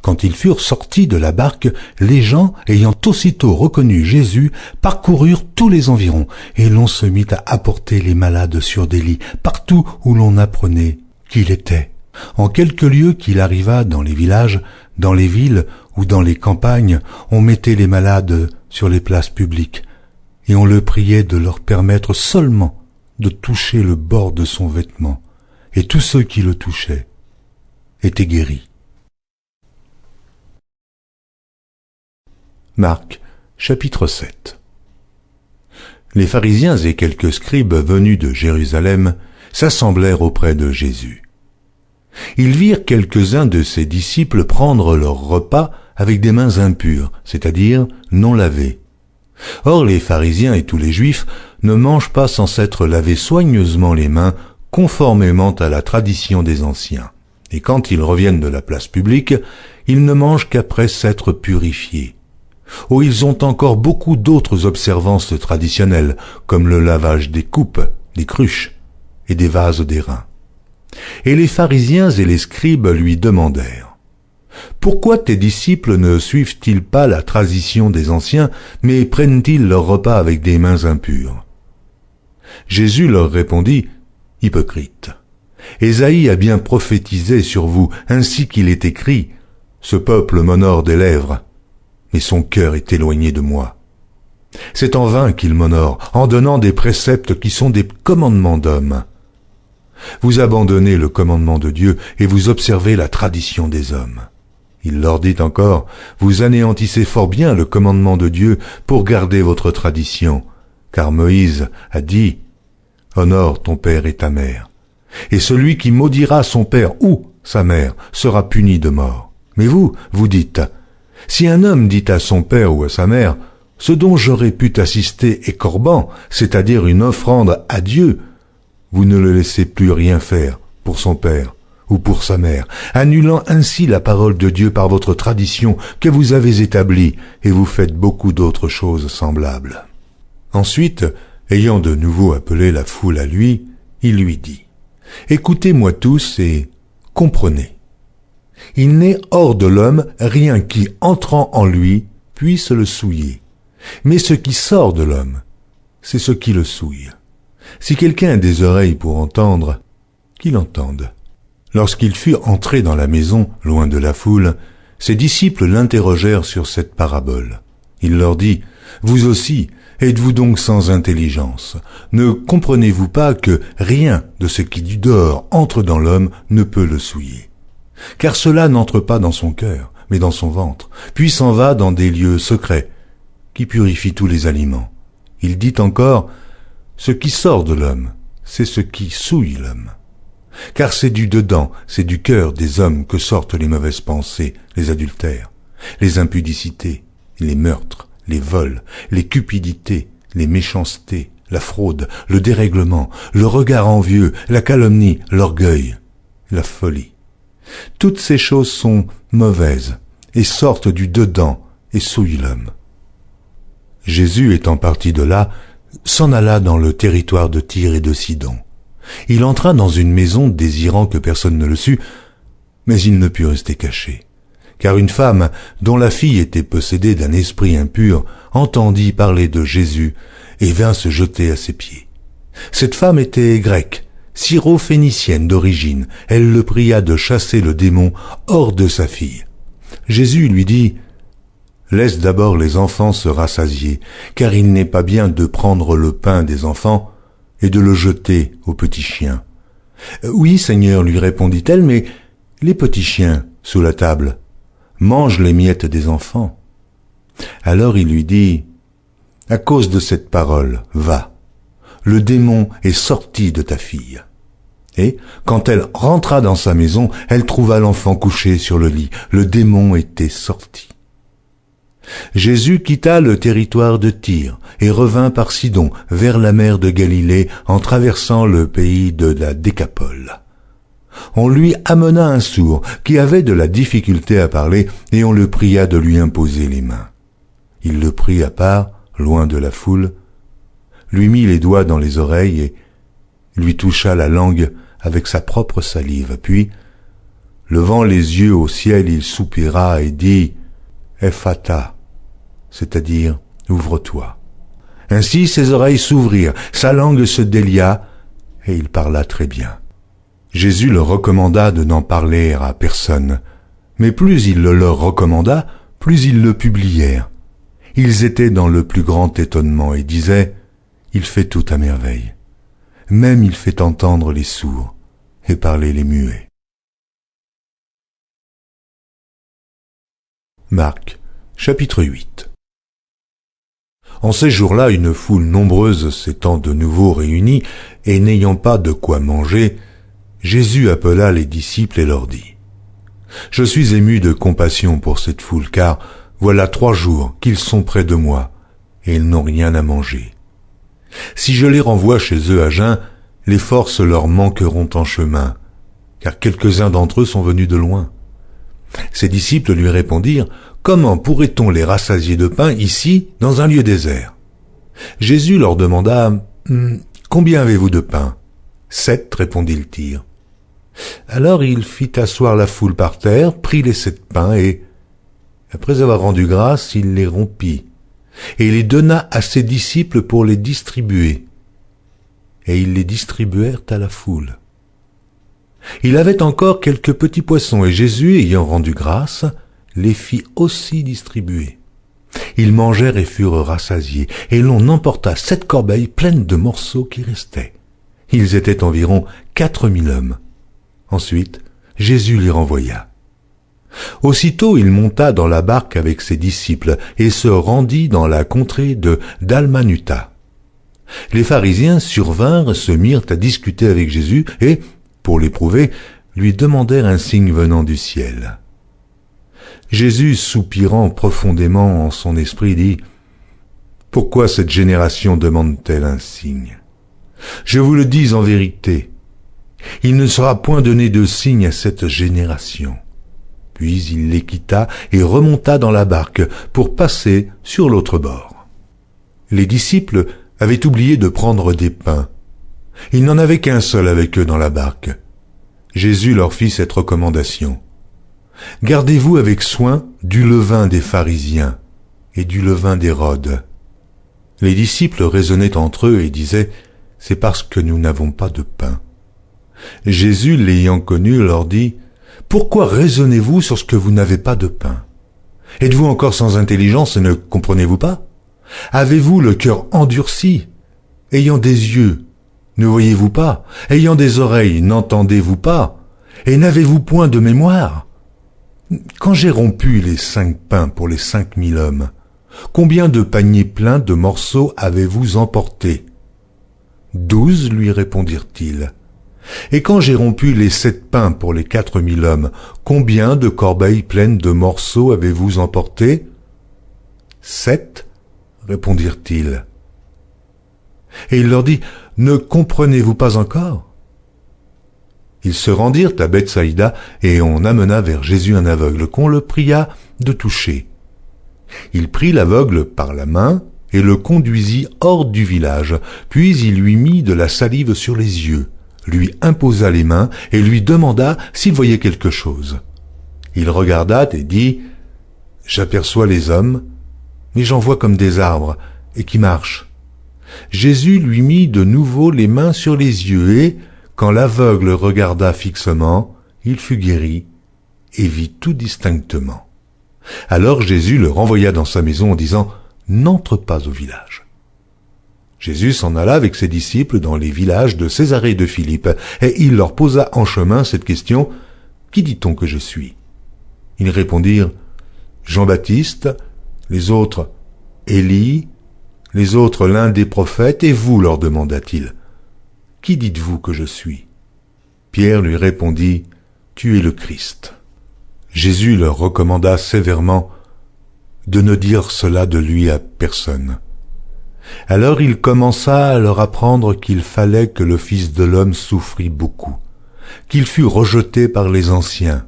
Quand ils furent sortis de la barque, les gens, ayant aussitôt reconnu Jésus, parcoururent tous les environs, et l'on se mit à apporter les malades sur des lits, partout où l'on apprenait qu'il était. En quelques lieues qu'il arriva dans les villages, dans les villes ou dans les campagnes, on mettait les malades sur les places publiques, et on le priait de leur permettre seulement de toucher le bord de son vêtement, et tous ceux qui le touchaient étaient guéris. Marc, chapitre 7. Les pharisiens et quelques scribes venus de Jérusalem s'assemblèrent auprès de Jésus. Ils virent quelques-uns de ses disciples prendre leur repas avec des mains impures, c'est-à-dire non lavées. Or les pharisiens et tous les juifs ne mangent pas sans s'être lavés soigneusement les mains, conformément à la tradition des anciens. Et quand ils reviennent de la place publique, ils ne mangent qu'après s'être purifiés. Oh, ils ont encore beaucoup d'autres observances traditionnelles, comme le lavage des coupes, des cruches et des vases d'airain. Et les pharisiens et les scribes lui demandèrent « Pourquoi tes disciples ne suivent-ils pas la tradition des anciens, mais prennent-ils leur repas avec des mains impures ?» Jésus leur répondit « Hypocrites, Ésaïe a bien prophétisé sur vous, ainsi qu'il est écrit « Ce peuple m'honore des lèvres, mais son cœur est éloigné de moi. » C'est en vain qu'il m'honore, en donnant des préceptes qui sont des commandements d'hommes. Vous abandonnez le commandement de Dieu et vous observez la tradition des hommes. Il leur dit encore, vous anéantissez fort bien le commandement de Dieu pour garder votre tradition, car Moïse a dit, honore ton père et ta mère. Et celui qui maudira son père ou sa mère sera puni de mort. Mais vous, vous dites, si un homme dit à son père ou à sa mère, ce dont j'aurais pu t'assister est corban, c'est-à-dire une offrande à Dieu, vous ne le laissez plus rien faire pour son père ou pour sa mère, annulant ainsi la parole de Dieu par votre tradition que vous avez établie, et vous faites beaucoup d'autres choses semblables. » Ensuite, ayant de nouveau appelé la foule à lui, il lui dit, « Écoutez-moi tous et comprenez. Il n'est hors de l'homme rien qui, entrant en lui, puisse le souiller. Mais ce qui sort de l'homme, c'est ce qui le souille. Si quelqu'un a des oreilles pour entendre, qu'il entende. » Lorsqu'il fut entré dans la maison, loin de la foule, ses disciples l'interrogèrent sur cette parabole. Il leur dit, « Vous aussi, êtes-vous donc sans intelligence? Ne comprenez-vous pas que rien de ce qui du dehors entre dans l'homme ne peut le souiller? Car cela n'entre pas dans son cœur, mais dans son ventre, puis s'en va dans des lieux secrets, qui purifient tous les aliments. » Il dit encore, « Ce qui sort de l'homme, c'est ce qui souille l'homme. Car c'est du dedans, c'est du cœur des hommes que sortent les mauvaises pensées, les adultères, les impudicités, les meurtres, les vols, les cupidités, les méchancetés, la fraude, le dérèglement, le regard envieux, la calomnie, l'orgueil, la folie. Toutes ces choses sont mauvaises et sortent du dedans et souillent l'homme. » Jésus, étant parti de là, s'en alla dans le territoire de Tyr et de Sidon. Il entra dans une maison désirant que personne ne le sût, mais il ne put rester caché. Car une femme, dont la fille était possédée d'un esprit impur, entendit parler de Jésus et vint se jeter à ses pieds. Cette femme était grecque, syro-phénicienne d'origine. Elle le pria de chasser le démon hors de sa fille. Jésus lui dit, « Laisse d'abord les enfants se rassasier, car il n'est pas bien de prendre le pain des enfants et de le jeter aux petits chiens. »« Oui, Seigneur, lui répondit-elle, mais les petits chiens, sous la table, mangent les miettes des enfants. » Alors il lui dit, « À cause de cette parole, va, le démon est sorti de ta fille. » Et, quand elle rentra dans sa maison, elle trouva l'enfant couché sur le lit. Le démon était sorti. Jésus quitta le territoire de Tyr et revint par Sidon vers la mer de Galilée en traversant le pays de la Décapole. On lui amena un sourd qui avait de la difficulté à parler et on le pria de lui imposer les mains. Il le prit à part, loin de la foule, lui mit les doigts dans les oreilles et lui toucha la langue avec sa propre salive. Puis, levant les yeux au ciel, il soupira et dit « Ephata », c'est-à-dire « Ouvre-toi ». Ainsi ses oreilles s'ouvrirent, sa langue se délia, et il parla très bien. Jésus leur recommanda de n'en parler à personne, mais plus il le leur recommanda, plus ils le publièrent. Ils étaient dans le plus grand étonnement et disaient « Il fait tout à merveille. Même il fait entendre les sourds et parler les muets. » Marc, chapitre 8. En ces jours-là, une foule nombreuse s'étant de nouveau réunie et n'ayant pas de quoi manger, Jésus appela les disciples et leur dit « Je suis ému de compassion pour cette foule, car voilà 3 jours qu'ils sont près de moi, et ils n'ont rien à manger. Si je les renvoie chez eux à jeun, les forces leur manqueront en chemin, car quelques-uns d'entre eux sont venus de loin. » Ses disciples lui répondirent « Comment pourrait-on les rassasier de pain ici, dans un lieu désert ?» Jésus leur demanda « Combien avez-vous de pain ?» 7, répondit-il. Alors il fit asseoir la foule par terre, prit les 7 pains et, après avoir rendu grâce, il les rompit et les donna à ses disciples pour les distribuer. Et ils les distribuèrent à la foule. Il avait encore quelques petits poissons, et Jésus, ayant rendu grâce, les fit aussi distribuer. Ils mangèrent et furent rassasiés, et l'on emporta 7 corbeilles pleines de morceaux qui restaient. Ils étaient environ 4000 hommes. Ensuite, Jésus les renvoya. Aussitôt il monta dans la barque avec ses disciples, et se rendit dans la contrée de Dalmanuta. Les pharisiens survinrent, se mirent à discuter avec Jésus, et, pour l'éprouver, lui demandèrent un signe venant du ciel. Jésus, soupirant profondément en son esprit, dit « Pourquoi cette génération demande-t-elle un signe ? Je vous le dis en vérité, il ne sera point donné de signe à cette génération. » Puis il les quitta et remonta dans la barque pour passer sur l'autre bord. Les disciples avaient oublié de prendre des pains. Il n'en avait qu'un seul avec eux dans la barque. Jésus leur fit cette recommandation. « Gardez-vous avec soin du levain des pharisiens et du levain d'Hérode. » Les disciples raisonnaient entre eux et disaient « C'est parce que nous n'avons pas de pain. » Jésus, l'ayant connu, leur dit « Pourquoi raisonnez-vous sur ce que vous n'avez pas de pain? Êtes-vous encore sans intelligence et ne comprenez-vous pas? Avez-vous le cœur endurci? Ayant des yeux, ne voyez-vous pas? Ayant des oreilles, n'entendez-vous pas? Et n'avez-vous point de mémoire? Quand j'ai rompu les 5 pains pour les 5000 hommes, combien de paniers pleins de morceaux avez-vous emportés? 12, lui répondirent-ils. Et quand j'ai rompu les 7 pains pour les 4000 hommes, combien de corbeilles pleines de morceaux avez-vous emportés? 7, répondirent-ils. Et il leur dit, ne comprenez-vous pas encore? Ils se rendirent à Bethsaïda, et on amena vers Jésus un aveugle, qu'on le pria de toucher. Il prit l'aveugle par la main, et le conduisit hors du village, puis il lui mit de la salive sur les yeux, lui imposa les mains, et lui demanda s'il voyait quelque chose. Il regarda et dit, « J'aperçois les hommes, mais j'en vois comme des arbres, et qui marchent. » Jésus lui mit de nouveau les mains sur les yeux, et, quand l'aveugle regarda fixement, il fut guéri, et vit tout distinctement. Alors Jésus le renvoya dans sa maison en disant, « N'entre pas au village. » Jésus s'en alla avec ses disciples dans les villages de Césarée de Philippe, et il leur posa en chemin cette question, « Qui dit-on que je suis ?» Ils répondirent, « Jean-Baptiste, les autres, Élie, les autres l'un des prophètes, et vous, leur demanda-t-il, « Qui dites-vous que je suis ?» Pierre lui répondit, « Tu es le Christ. » Jésus leur recommanda sévèrement de ne dire cela de lui à personne. Alors il commença à leur apprendre qu'il fallait que le Fils de l'homme souffrit beaucoup, qu'il fût rejeté par les anciens,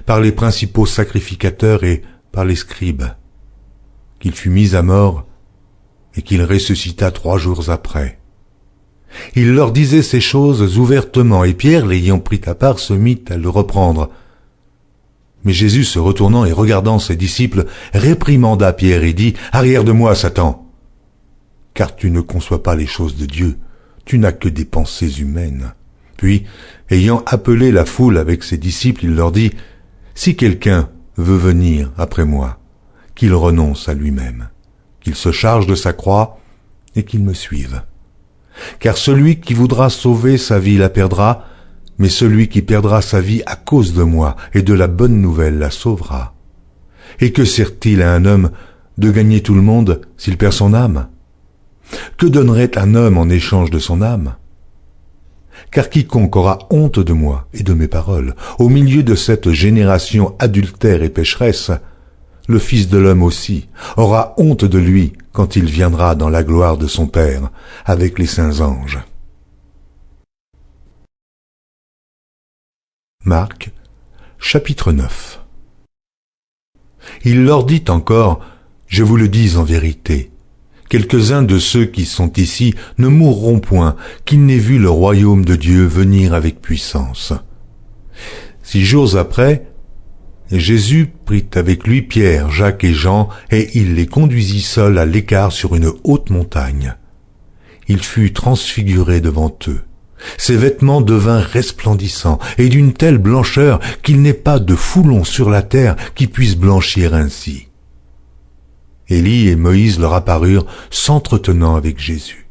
par les principaux sacrificateurs et par les scribes, qu'il fût mis à mort et qu'il ressuscita 3 jours après. Il leur disait ces choses ouvertement, et Pierre, l'ayant pris à part, se mit à le reprendre. Mais Jésus, se retournant et regardant ses disciples, réprimanda Pierre et dit, « Arrière de moi, Satan, car tu ne conçois pas les choses de Dieu, tu n'as que des pensées humaines. » Puis, ayant appelé la foule avec ses disciples, il leur dit, « Si quelqu'un veut venir après moi, qu'il renonce à lui-même, qu'il se charge de sa croix et qu'il me suive. Car celui qui voudra sauver sa vie la perdra, mais celui qui perdra sa vie à cause de moi et de la bonne nouvelle la sauvera. Et que sert-il à un homme de gagner tout le monde s'il perd son âme? Que donnerait un homme en échange de son âme? Car quiconque aura honte de moi et de mes paroles, au milieu de cette génération adultère et pécheresse, le Fils de l'homme aussi aura honte de lui quand il viendra dans la gloire de son Père avec les saints anges. Marc, chapitre 9. Il leur dit encore, « Je vous le dis en vérité, quelques-uns de ceux qui sont ici ne mourront point, qu'ils n'aient vu le royaume de Dieu venir avec puissance. » 6 jours après, Jésus prit avec lui Pierre, Jacques et Jean, et il les conduisit seuls à l'écart sur une haute montagne. Il fut transfiguré devant eux. Ses vêtements devinrent resplendissants, et d'une telle blancheur qu'il n'est pas de foulon sur la terre qui puisse blanchir ainsi. Élie et Moïse leur apparurent, s'entretenant avec Jésus.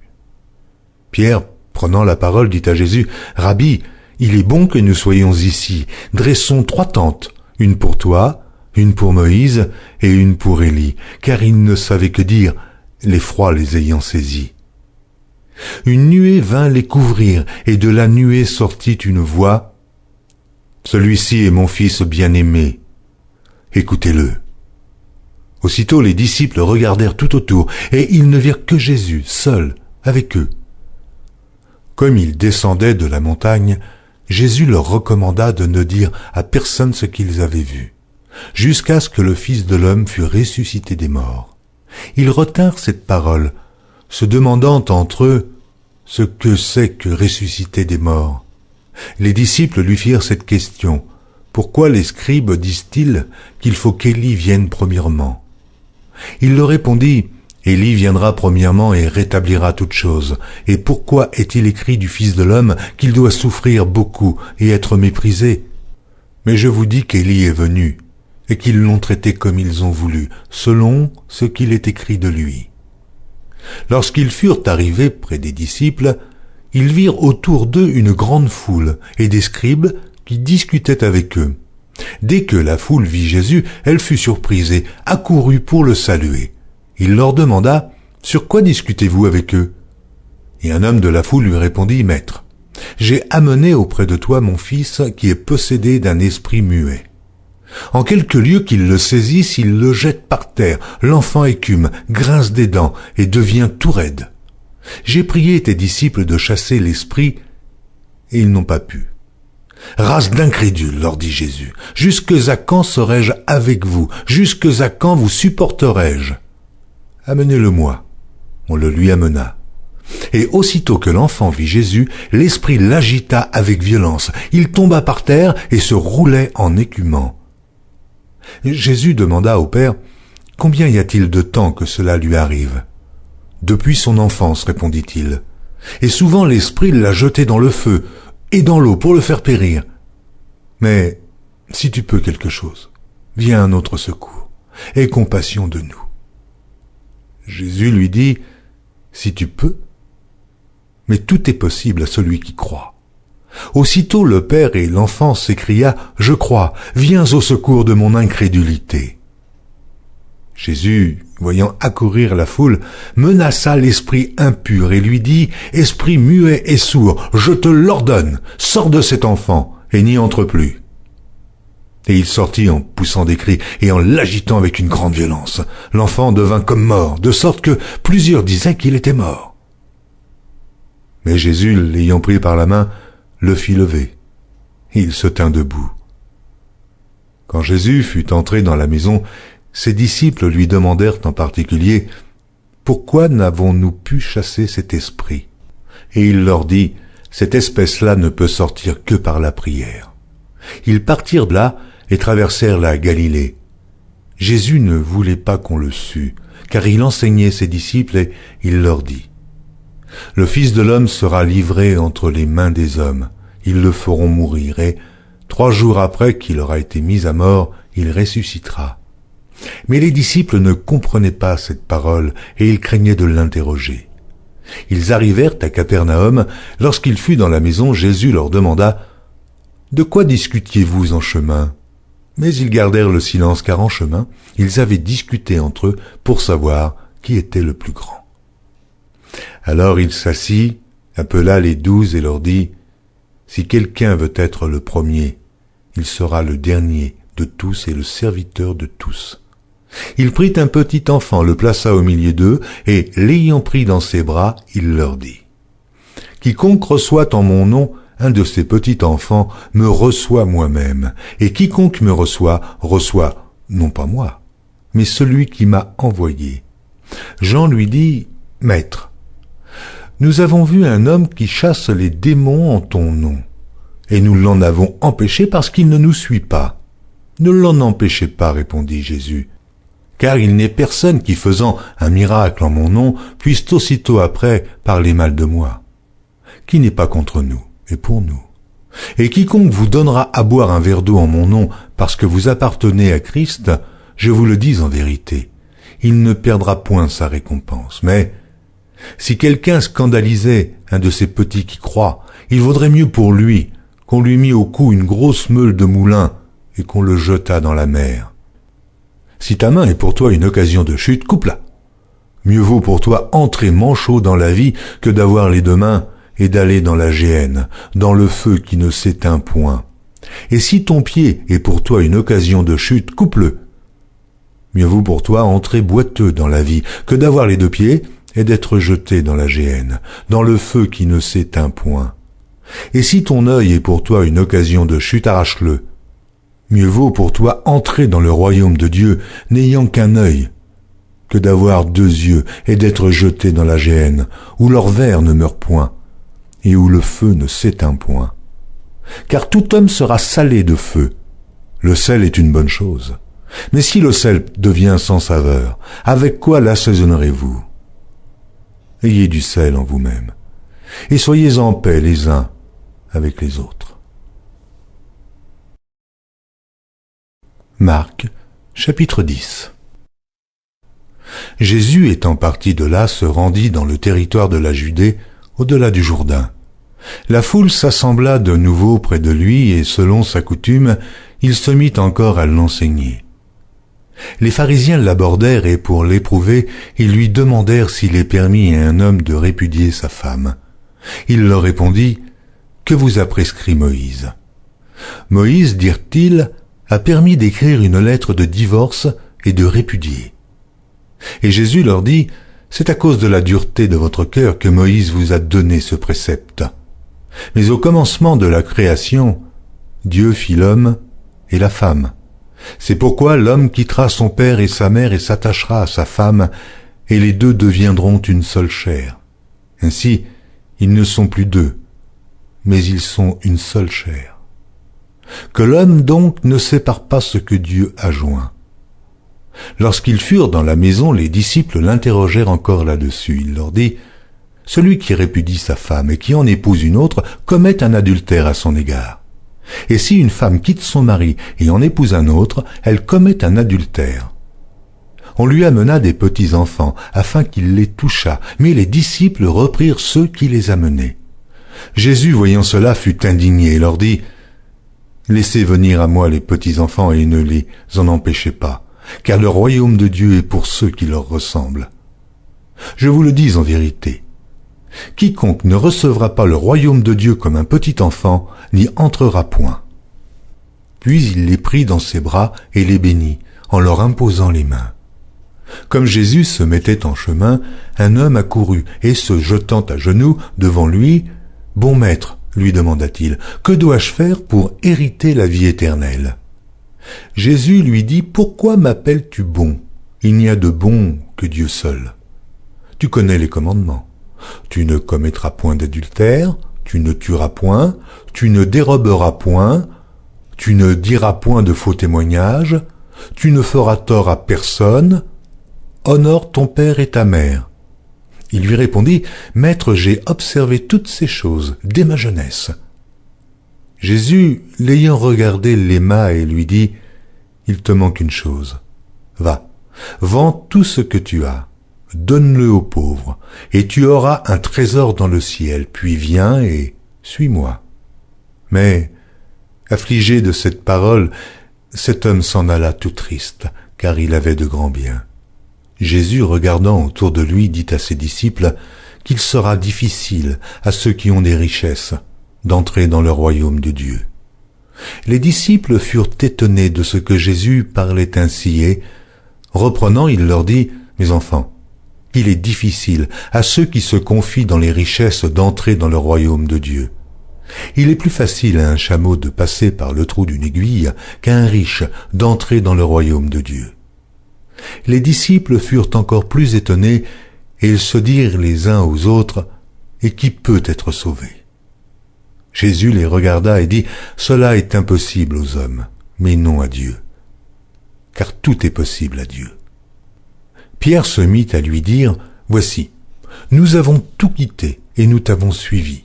Pierre, prenant la parole, dit à Jésus, « Rabbi, il est bon que nous soyons ici. Dressons 3 tentes, une pour toi, une pour Moïse et une pour Élie, car ils ne savaient que dire, l'effroi les ayant saisis. » Une nuée vint les couvrir, et de la nuée sortit une voix, « Celui-ci est mon fils bien-aimé, écoutez-le. » Aussitôt les disciples regardèrent tout autour, et ils ne virent que Jésus, seul, avec eux. Comme ils descendaient de la montagne, Jésus leur recommanda de ne dire à personne ce qu'ils avaient vu, jusqu'à ce que le Fils de l'homme fût ressuscité des morts. Ils retinrent cette parole, se demandant entre eux ce que c'est que ressusciter des morts. Les disciples lui firent cette question: pourquoi les scribes disent-ils qu'il faut qu'Élie vienne premièrement? Il leur répondit: Élie viendra premièrement et rétablira toutes choses. Et pourquoi est-il écrit du Fils de l'homme qu'il doit souffrir beaucoup et être méprisé? Mais je vous dis qu'Élie est venu, et qu'ils l'ont traité comme ils ont voulu, selon ce qu'il est écrit de lui. Lorsqu'ils furent arrivés près des disciples, ils virent autour d'eux une grande foule et des scribes qui discutaient avec eux. Dès que la foule vit Jésus, elle fut surprise et accourut pour le saluer. Il leur demanda: sur quoi discutez-vous avec eux? Et un homme de la foule lui répondit: Maître, j'ai amené auprès de toi mon fils qui est possédé d'un esprit muet. En quelque lieu qu'il le saisisse, il le jette par terre. L'enfant écume, grince des dents et devient tout raide. J'ai prié tes disciples de chasser l'esprit, et ils n'ont pas pu. Race d'incrédules, leur dit Jésus, jusque à quand serai-je avec vous? Jusque à quand vous supporterai-je? Amenez-le-moi. On le lui amena. Et aussitôt que l'enfant vit Jésus, l'esprit l'agita avec violence. Il tomba par terre et se roulait en écumant. Jésus demanda au Père: combien y a-t-il de temps que cela lui arrive? Depuis son enfance, répondit-il. Et souvent l'esprit l'a jeté dans le feu et dans l'eau pour le faire périr. Mais si tu peux quelque chose, viens à notre secours. Aie compassion de nous. Jésus lui dit: si tu peux, mais tout est possible à celui qui croit. Aussitôt le père et l'enfant s'écria: je crois, viens au secours de mon incrédulité. Jésus, voyant accourir la foule, menaça l'esprit impur et lui dit: esprit muet et sourd, je te l'ordonne, sors de cet enfant et n'y entre plus. Et il sortit en poussant des cris et en l'agitant avec une grande violence. L'enfant devint comme mort, de sorte que plusieurs disaient qu'il était mort. Mais Jésus, l'ayant pris par la main, le fit lever. Il se tint debout. Quand Jésus fut entré dans la maison, ses disciples lui demandèrent en particulier: pourquoi n'avons-nous pu chasser cet esprit? Et il leur dit: cette espèce-là ne peut sortir que par la prière. Ils partirent de là et traversèrent la Galilée. Jésus ne voulait pas qu'on le sût, car il enseignait ses disciples et il leur dit: le Fils de l'homme sera livré entre les mains des hommes. Ils le feront mourir et 3 jours après qu'il aura été mis à mort, il ressuscitera. Mais les disciples ne comprenaient pas cette parole et ils craignaient de l'interroger. Ils arrivèrent à Capernaum. Lorsqu'il fut dans la maison, Jésus leur demanda: de quoi discutiez-vous en chemin? Mais ils gardèrent le silence, car en chemin, ils avaient discuté entre eux pour savoir qui était le plus grand. Alors il s'assit, appela les 12 et leur dit: si quelqu'un veut être le premier, il sera le dernier de tous et le serviteur de tous. Il prit un petit enfant, le plaça au milieu d'eux, et l'ayant pris dans ses bras, il leur dit: quiconque reçoit en mon nom un de ces petits enfants me reçoit moi-même, et quiconque me reçoit, reçoit non pas moi, mais celui qui m'a envoyé. Jean lui dit: Maître, nous avons vu un homme qui chasse les démons en ton nom, et nous l'en avons empêché parce qu'il ne nous suit pas. Ne l'en empêchez pas, répondit Jésus, car il n'est personne qui, faisant un miracle en mon nom, puisse aussitôt après parler mal de moi. Qui n'est pas contre nous, et pour nous. Et quiconque vous donnera à boire un verre d'eau en mon nom, parce que vous appartenez à Christ, je vous le dis en vérité, il ne perdra point sa récompense. Mais si quelqu'un scandalisait un de ces petits qui croient, il vaudrait mieux pour lui qu'on lui mît au cou une grosse meule de moulin et qu'on le jetât dans la mer. Si ta main est pour toi une occasion de chute, coupe-la. Mieux vaut pour toi entrer manchot dans la vie que d'avoir les 2 mains et d'aller dans la géhenne, dans le feu qui ne s'éteint point. Et si ton pied est pour toi une occasion de chute, coupe-le. Mieux vaut pour toi entrer boiteux dans la vie que d'avoir les 2 pieds est d'être jeté dans la géhenne, dans le feu qui ne s'éteint point. Et si ton œil est pour toi une occasion de chute, arrache-le. Mieux vaut pour toi entrer dans le royaume de Dieu n'ayant qu'un œil, que d'avoir 2 yeux et d'être jeté dans la géhenne, où leur ver ne meurt point, et où le feu ne s'éteint point. Car tout homme sera salé de feu. Le sel est une bonne chose. Mais si le sel devient sans saveur, avec quoi l'assaisonnerez-vous? Ayez du sel en vous-même, et soyez en paix les uns avec les autres. Marc, chapitre 10. Jésus étant parti de là se rendit dans le territoire de la Judée, au-delà du Jourdain. La foule s'assembla de nouveau près de lui et selon sa coutume, il se mit encore à l'enseigner. Les pharisiens l'abordèrent et pour l'éprouver, ils lui demandèrent s'il est permis à un homme de répudier sa femme. Il leur répondit, « Que vous a prescrit Moïse ?» Moïse, dirent-ils, a permis d'écrire une lettre de divorce et de répudier. Et Jésus leur dit, « C'est à cause de la dureté de votre cœur que Moïse vous a donné ce précepte. Mais au commencement de la création, Dieu fit l'homme et la femme. C'est pourquoi l'homme quittera son père et sa mère et s'attachera à sa femme, et les 2 deviendront une seule chair. Ainsi, ils ne sont plus 2, mais ils sont une seule chair. Que l'homme donc ne sépare pas ce que Dieu a joint. » Lorsqu'ils furent dans la maison, les disciples l'interrogèrent encore là-dessus. Il leur dit, « Celui qui répudie sa femme et qui en épouse une autre commet un adultère à son égard. Et si une femme quitte son mari et en épouse un autre, elle commet un adultère. » On lui amena des petits-enfants, afin qu'il les touchât, mais les disciples reprirent ceux qui les amenaient. Jésus, voyant cela, fut indigné et leur dit, « Laissez venir à moi les petits-enfants et ne les en empêchez pas, car le royaume de Dieu est pour ceux qui leur ressemblent. Je vous le dis en vérité, quiconque ne recevra pas le royaume de Dieu comme un petit enfant n'y entrera point. » Puis il les prit dans ses bras et les bénit, en leur imposant les mains. Comme Jésus se mettait en chemin, un homme accourut et se jetant à genoux devant lui, « Bon maître, lui demanda-t-il, que dois-je faire pour hériter la vie éternelle ?» Jésus lui dit, « Pourquoi m'appelles-tu bon? Il n'y a de bon que Dieu seul. Tu connais les commandements. Tu ne commettras point d'adultère, tu ne tueras point, tu ne déroberas point, tu ne diras point de faux témoignages, tu ne feras tort à personne, honore ton père et ta mère. » Il lui répondit, « Maître, j'ai observé toutes ces choses dès ma jeunesse. » Jésus, l'ayant regardé, l'aima et lui dit, « Il te manque une chose. Va, vends tout ce que tu as, donne-le aux pauvres, et tu auras un trésor dans le ciel, puis viens et suis-moi. » Mais, affligé de cette parole, cet homme s'en alla tout triste, car il avait de grands biens. Jésus, regardant autour de lui, dit à ses disciples qu'il sera difficile à ceux qui ont des richesses d'entrer dans le royaume de Dieu. Les disciples furent étonnés de ce que Jésus parlait ainsi et, reprenant, il leur dit, « Mes enfants, il est difficile à ceux qui se confient dans les richesses d'entrer dans le royaume de Dieu. Il est plus facile à un chameau de passer par le trou d'une aiguille qu'à un riche d'entrer dans le royaume de Dieu. » Les disciples furent encore plus étonnés, et ils se dirent les uns aux autres, « Et qui peut être sauvé ?» Jésus les regarda et dit, « Cela est impossible aux hommes, mais non à Dieu, car tout est possible à Dieu. » Pierre se mit à lui dire, « Voici, nous avons tout quitté et nous t'avons suivi. »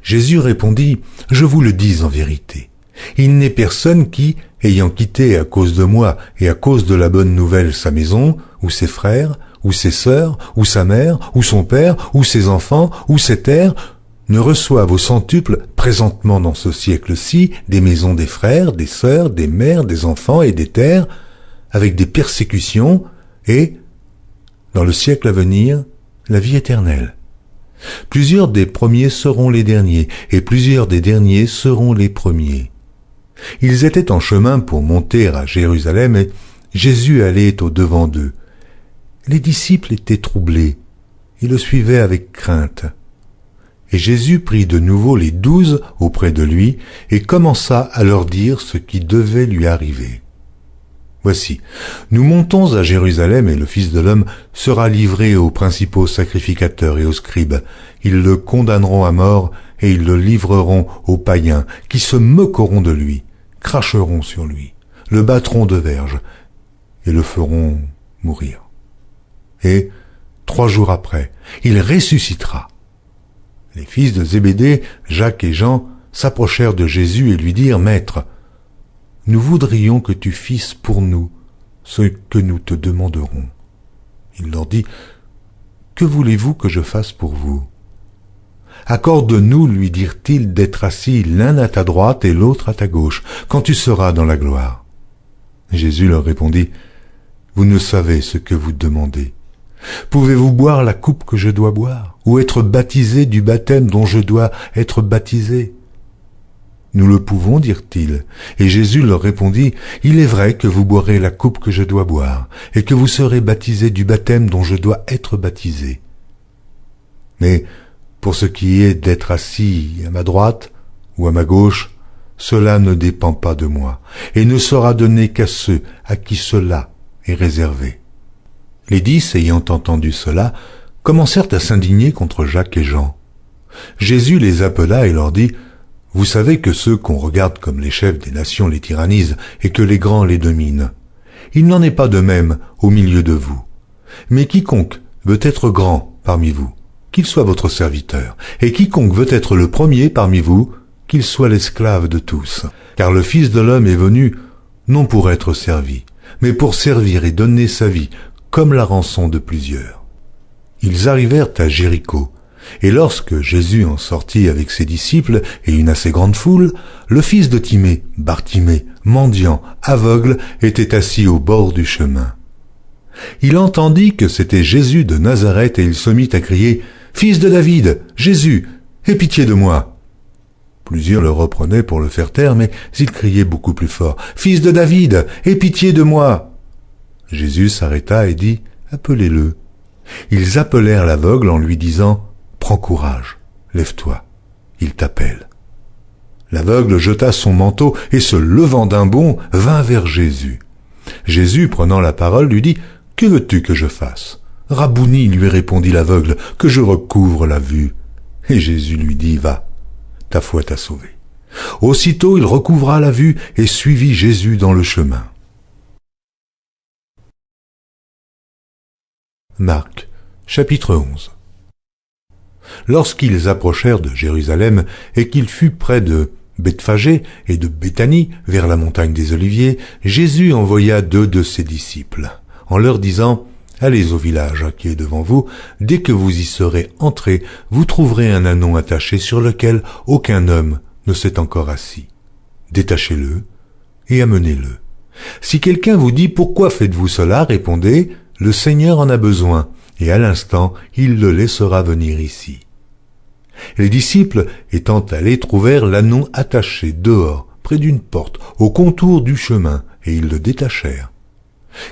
Jésus répondit, « Je vous le dis en vérité, il n'est personne qui, ayant quitté à cause de moi et à cause de la bonne nouvelle sa maison, ou ses frères, ou ses sœurs, ou sa mère, ou son père, ou ses enfants, ou ses terres, ne reçoive au centuple présentement dans ce siècle-ci des maisons des frères, des sœurs, des mères, des enfants et des terres, avec des persécutions, et, dans le siècle à venir, la vie éternelle. Plusieurs des premiers seront les derniers, et plusieurs des derniers seront les premiers. » Ils étaient en chemin pour monter à Jérusalem, et Jésus allait au-devant d'eux. Les disciples étaient troublés, ils le suivaient avec crainte. Et Jésus prit de nouveau les 12 auprès de lui et commença à leur dire ce qui devait lui arriver. Voici, nous montons à Jérusalem et le Fils de l'homme sera livré aux principaux sacrificateurs et aux scribes. Ils le condamneront à mort et ils le livreront aux païens qui se moqueront de lui, cracheront sur lui, le battront de verge et le feront mourir. Et 3 jours après, il ressuscitera. Les fils de Zébédée, Jacques et Jean, s'approchèrent de Jésus et lui dirent, « Maître, nous voudrions que tu fisses pour nous ce que nous te demanderons. » Il leur dit, « Que voulez-vous que je fasse pour vous ?» « Accorde-nous, lui dirent-ils, d'être assis l'un à ta droite et l'autre à ta gauche, quand tu seras dans la gloire. » Jésus leur répondit, « Vous ne savez ce que vous demandez. Pouvez-vous boire la coupe que je dois boire, ou être baptisé du baptême dont je dois être baptisé ?» Nous le pouvons, dirent-ils. Et Jésus leur répondit, « Il est vrai que vous boirez la coupe que je dois boire, et que vous serez baptisés du baptême dont je dois être baptisé. Mais pour ce qui est d'être assis à ma droite ou à ma gauche, cela ne dépend pas de moi, et ne sera donné qu'à ceux à qui cela est réservé. » Les 10, ayant entendu cela, commencèrent à s'indigner contre Jacques et Jean. Jésus les appela et leur dit, « Vous savez que ceux qu'on regarde comme les chefs des nations les tyrannisent et que les grands les dominent. Il n'en est pas de même au milieu de vous. Mais quiconque veut être grand parmi vous, qu'il soit votre serviteur, et quiconque veut être le premier parmi vous, qu'il soit l'esclave de tous. Car le Fils de l'homme est venu, non pour être servi, mais pour servir et donner sa vie, comme la rançon de plusieurs. » Ils arrivèrent à Jéricho, et lorsque Jésus en sortit avec ses disciples et une assez grande foule, le fils de Timée, Bartimée, mendiant, aveugle, était assis au bord du chemin. Il entendit que c'était Jésus de Nazareth et il se mit à crier « Fils de David, Jésus, aie pitié de moi !» Plusieurs le reprenaient pour le faire taire, mais il criait beaucoup plus fort « Fils de David, aie pitié de moi !» Jésus s'arrêta et dit « Appelez-le. » Ils appelèrent l'aveugle en lui disant « Prends courage, lève-toi, il t'appelle. » L'aveugle jeta son manteau et se levant d'un bond, vint vers Jésus. Jésus, prenant la parole, lui dit « Que veux-tu que je fasse ?» « Rabouni, lui répondit l'aveugle, que je recouvre la vue. » Et Jésus lui dit « Va, ta foi t'a sauvé. » Aussitôt il recouvra la vue et suivit Jésus dans le chemin. Marc, chapitre 11. Lorsqu'ils approchèrent de Jérusalem et qu'il fut près de Bethphagée et de Béthanie, vers la montagne des Oliviers, Jésus envoya 2 de ses disciples, en leur disant « Allez au village qui est devant vous, dès que vous y serez entrés, vous trouverez un ânon attaché sur lequel aucun homme ne s'est encore assis. Détachez-le et amenez-le. Si quelqu'un vous dit « Pourquoi faites-vous cela ?» répondez « Le Seigneur en a besoin, et à l'instant, il le laissera venir ici. » Les disciples, étant allés, trouvèrent l'ânon attaché dehors, près d'une porte, au contour du chemin, et ils le détachèrent.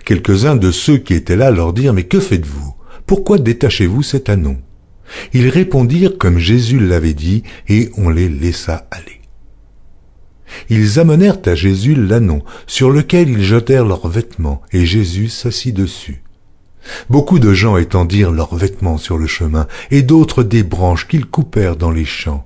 Quelques-uns de ceux qui étaient là leur dirent « Mais que faites-vous? Pourquoi détachez-vous cet ânon ?» Ils répondirent comme Jésus l'avait dit, et on les laissa aller. Ils amenèrent à Jésus l'ânon, sur lequel ils jetèrent leurs vêtements, et Jésus s'assit dessus. Beaucoup de gens étendirent leurs vêtements sur le chemin, et d'autres des branches qu'ils coupèrent dans les champs.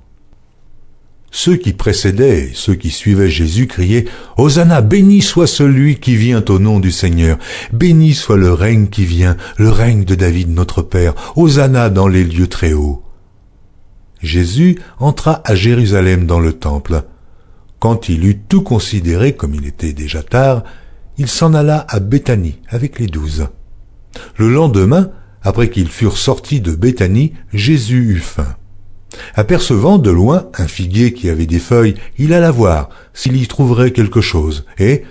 Ceux qui précédaient et ceux qui suivaient Jésus criaient « Hosanna, béni soit celui qui vient au nom du Seigneur, béni soit le règne qui vient, le règne de David notre Père, Hosanna dans les lieux très hauts. » Jésus entra à Jérusalem dans le temple. Quand il eut tout considéré, comme il était déjà tard, il s'en alla à Béthanie avec les 12. Le lendemain, après qu'ils furent sortis de Béthanie, Jésus eut faim. Apercevant de loin un figuier qui avait des feuilles, il alla voir s'il y trouverait quelque chose, et,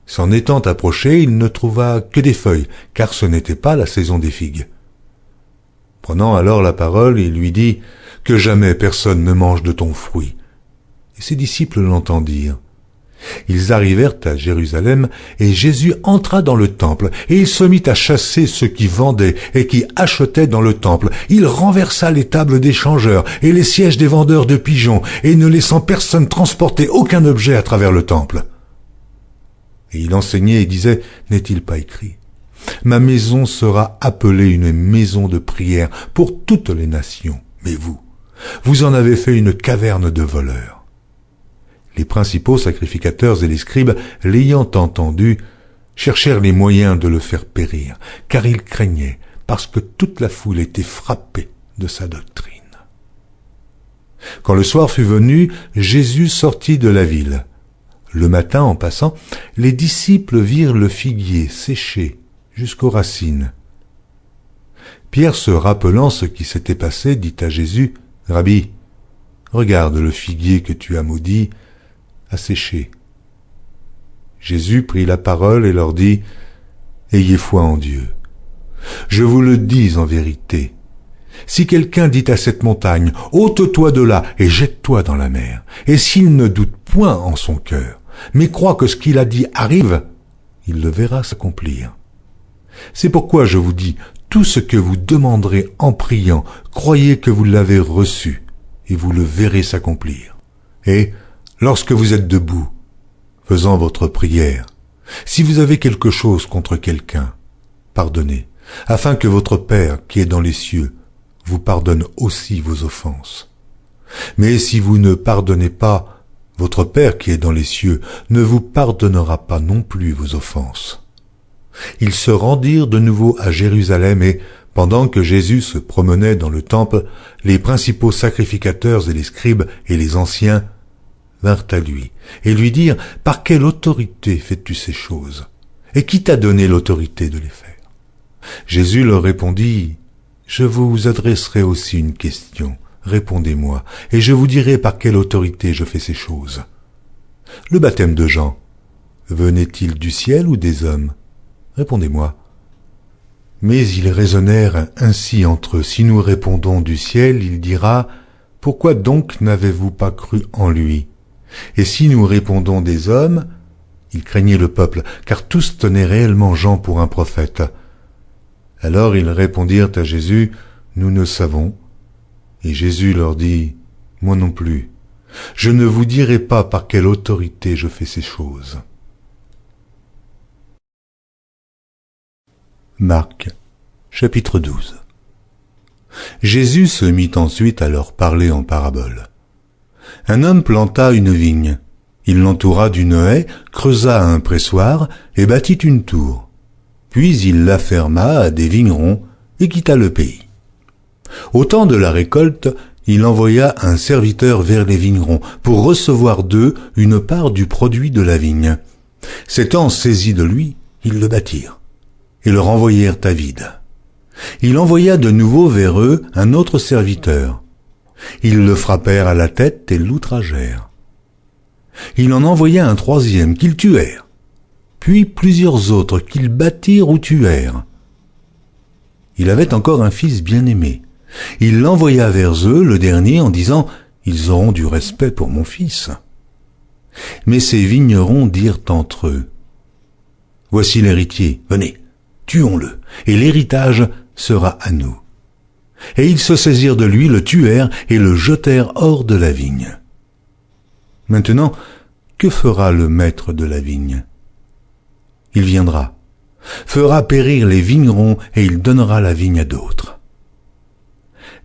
s'en étant approché, il ne trouva que des feuilles, car ce n'était pas la saison des figues. Prenant alors la parole, il lui dit « Que jamais personne ne mange de ton fruit. » Et ses disciples l'entendirent. Ils arrivèrent à Jérusalem, et Jésus entra dans le temple, et il se mit à chasser ceux qui vendaient et qui achetaient dans le temple. Il renversa les tables des changeurs et les sièges des vendeurs de pigeons, et ne laissant personne transporter aucun objet à travers le temple. Et il enseignait et disait, n'est-il pas écrit ? Ma maison sera appelée une maison de prière pour toutes les nations, mais vous en avez fait une caverne de voleurs. Les principaux sacrificateurs et les scribes, l'ayant entendu, cherchèrent les moyens de le faire périr, car ils craignaient, parce que toute la foule était frappée de sa doctrine. Quand le soir fut venu, Jésus sortit de la ville. Le matin, en passant, les disciples virent le figuier séché jusqu'aux racines. Pierre, se rappelant ce qui s'était passé, dit à Jésus, « Rabbi, regarde le figuier que tu as maudit, a séché. » Jésus prit la parole et leur dit, « Ayez foi en Dieu. Je vous le dis en vérité. Si quelqu'un dit à cette montagne, « Ôte-toi de là et jette-toi dans la mer », et s'il ne doute point en son cœur, mais croit que ce qu'il a dit arrive, il le verra s'accomplir. C'est pourquoi je vous dis, tout ce que vous demanderez en priant, croyez que vous l'avez reçu, et vous le verrez s'accomplir. Et, lorsque vous êtes debout, faisant votre prière, si vous avez quelque chose contre quelqu'un, pardonnez, afin que votre Père qui est dans les cieux vous pardonne aussi vos offenses. Mais si vous ne pardonnez pas, votre Père qui est dans les cieux ne vous pardonnera pas non plus vos offenses. Ils se rendirent de nouveau à Jérusalem et, pendant que Jésus se promenait dans le temple, les principaux sacrificateurs et les scribes et les anciens vinrent à lui et lui dirent, « Par quelle autorité fais-tu ces choses? Et qui t'a donné l'autorité de les faire ?» Jésus leur répondit, « Je vous adresserai aussi une question. Répondez-moi, et je vous dirai par quelle autorité je fais ces choses. Le baptême de Jean, venait-il du ciel ou des hommes? Répondez-moi. » Mais ils raisonnèrent ainsi entre eux. Si nous répondons du ciel, il dira, « Pourquoi donc n'avez-vous pas cru en lui ?» Et si nous répondons des hommes, ils craignaient le peuple, car tous tenaient réellement Jean pour un prophète. Alors ils répondirent à Jésus, « Nous ne savons. » Et Jésus leur dit, « Moi non plus. Je ne vous dirai pas par quelle autorité je fais ces choses. » Marc, chapitre 12. Jésus se mit ensuite à leur parler en parabole. Un homme planta une vigne. Il l'entoura d'une haie, creusa un pressoir et bâtit une tour. Puis il la ferma à des vignerons et quitta le pays. Au temps de la récolte, il envoya un serviteur vers les vignerons pour recevoir d'eux une part du produit de la vigne. S'étant saisis de lui, ils le battirent et le renvoyèrent à vide. Il envoya de nouveau vers eux un autre serviteur. Ils le frappèrent à la tête et l'outragèrent. Il en envoya un troisième qu'ils tuèrent, puis plusieurs autres qu'ils battirent ou tuèrent. Il avait encore un fils bien-aimé. Il l'envoya vers eux, le dernier, en disant « Ils auront du respect pour mon fils. » Mais ces vignerons dirent entre eux « Voici l'héritier, venez, tuons-le, et l'héritage sera à nous. » Et ils se saisirent de lui, le tuèrent et le jetèrent hors de la vigne. Maintenant, que fera le maître de la vigne? Il viendra, fera périr les vignerons et il donnera la vigne à d'autres.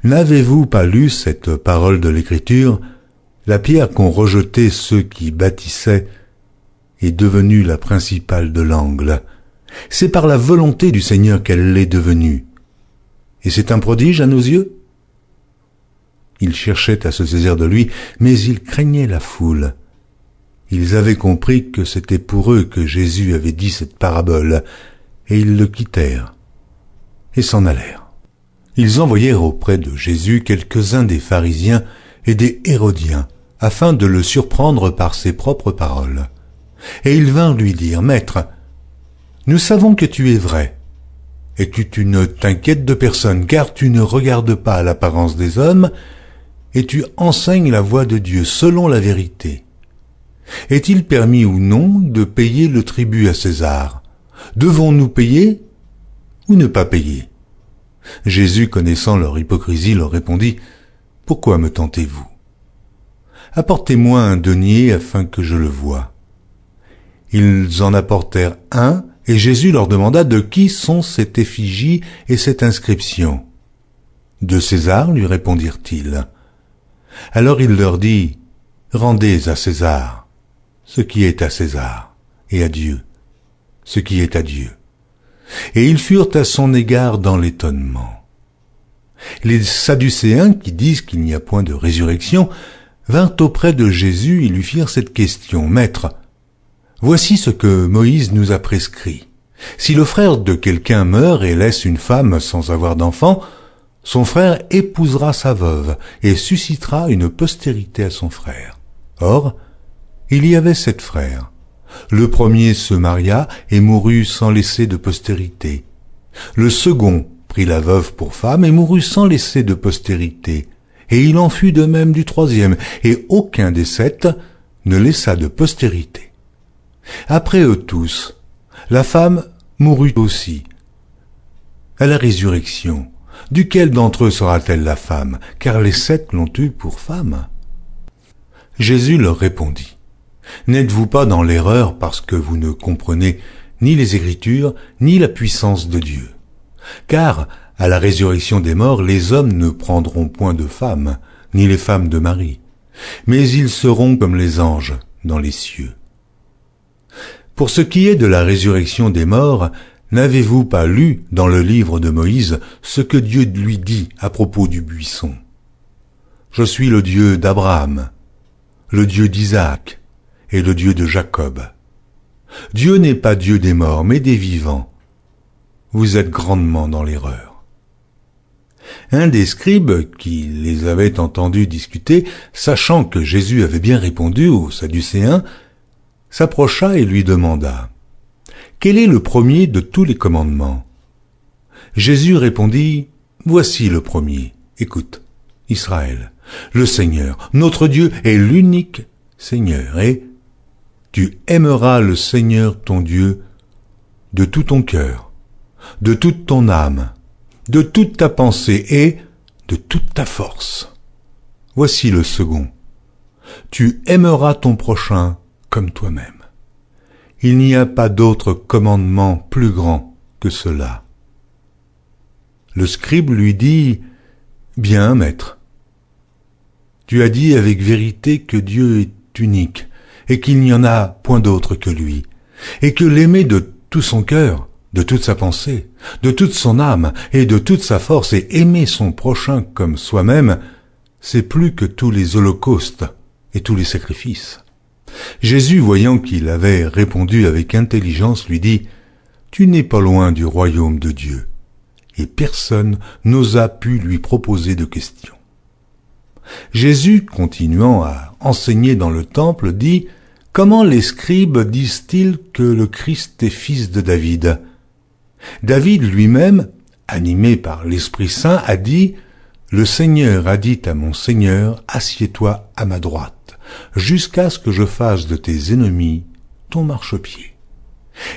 N'avez-vous pas lu cette parole de l'Écriture? La pierre qu'ont rejetée ceux qui bâtissaient est devenue la principale de l'angle. C'est par la volonté du Seigneur qu'elle l'est devenue. Et c'est un prodige à nos yeux? Ils cherchaient à se saisir de lui, mais ils craignaient la foule. Ils avaient compris que c'était pour eux que Jésus avait dit cette parabole, et ils le quittèrent et s'en allèrent. Ils envoyèrent auprès de Jésus quelques-uns des pharisiens et des hérodiens, afin de le surprendre par ses propres paroles. Et ils vinrent lui dire, « Maître, nous savons que tu es vrai, et que tu ne t'inquiètes de personne, car tu ne regardes pas à l'apparence des hommes, et tu enseignes la voie de Dieu selon la vérité. Est-il permis ou non de payer le tribut à César? Devons-nous payer ou ne pas payer? Jésus, connaissant leur hypocrisie, leur répondit, « Pourquoi me tentez-vous? Apportez-moi un denier afin que je le voie. » Ils en apportèrent un, et Jésus leur demanda de qui sont cette effigie et cette inscription. « De César, lui répondirent-ils. Alors il leur dit, « Rendez à César ce qui est à César, et à Dieu ce qui est à Dieu. » Et ils furent à son égard dans l'étonnement. Les Sadducéens, qui disent qu'il n'y a point de résurrection, vinrent auprès de Jésus et lui firent cette question. « Maître, voici ce que Moïse nous a prescrit. Si le frère de quelqu'un meurt et laisse une femme sans avoir d'enfant, son frère épousera sa veuve et suscitera une postérité à son frère. Or, il y avait 7 frères. Le premier se maria et mourut sans laisser de postérité. Le second prit la veuve pour femme et mourut sans laisser de postérité. Et il en fut de même du troisième, et aucun des 7 ne laissa de postérité. Après eux tous, la femme mourut aussi. À la résurrection, duquel d'entre eux sera-t-elle la femme, car les 7 l'ont eue pour femme? Jésus leur répondit, « N'êtes-vous pas dans l'erreur parce que vous ne comprenez ni les Écritures, ni la puissance de Dieu? Car, à la résurrection des morts, les hommes ne prendront point de femmes, ni les femmes de mari, mais ils seront comme les anges dans les cieux. Pour ce qui est de la résurrection des morts, n'avez-vous pas lu dans le livre de Moïse ce que Dieu lui dit à propos du buisson? Je suis le Dieu d'Abraham, le Dieu d'Isaac et le Dieu de Jacob. Dieu n'est pas Dieu des morts, mais des vivants. Vous êtes grandement dans l'erreur. » Un des scribes qui les avait entendus discuter, sachant que Jésus avait bien répondu aux Sadducéens, s'approcha et lui demanda, « Quel est le premier de tous les commandements ?» Jésus répondit, « Voici le premier. Écoute, Israël, le Seigneur, notre Dieu est l'unique Seigneur, et tu aimeras le Seigneur ton Dieu de tout ton cœur, de toute ton âme, de toute ta pensée et de toute ta force. Voici le second. Tu aimeras ton prochain comme toi-même. Il n'y a pas d'autre commandement plus grand que cela. » Le scribe lui dit, « Bien, maître, tu as dit avec vérité que Dieu est unique et qu'il n'y en a point d'autre que lui, et que l'aimer de tout son cœur, de toute sa pensée, de toute son âme et de toute sa force, et aimer son prochain comme soi-même, c'est plus que tous les holocaustes et tous les sacrifices. » Jésus, voyant qu'il avait répondu avec intelligence, lui dit, « Tu n'es pas loin du royaume de Dieu. » Et personne n'osa pu lui proposer de question. Jésus, continuant à enseigner dans le temple, dit, « Comment les scribes disent-ils que le Christ est fils de David? David lui-même, animé par l'Esprit Saint, a dit, « Le Seigneur a dit à mon Seigneur, assieds-toi à ma droite, jusqu'à ce que je fasse de tes ennemis ton marchepied. »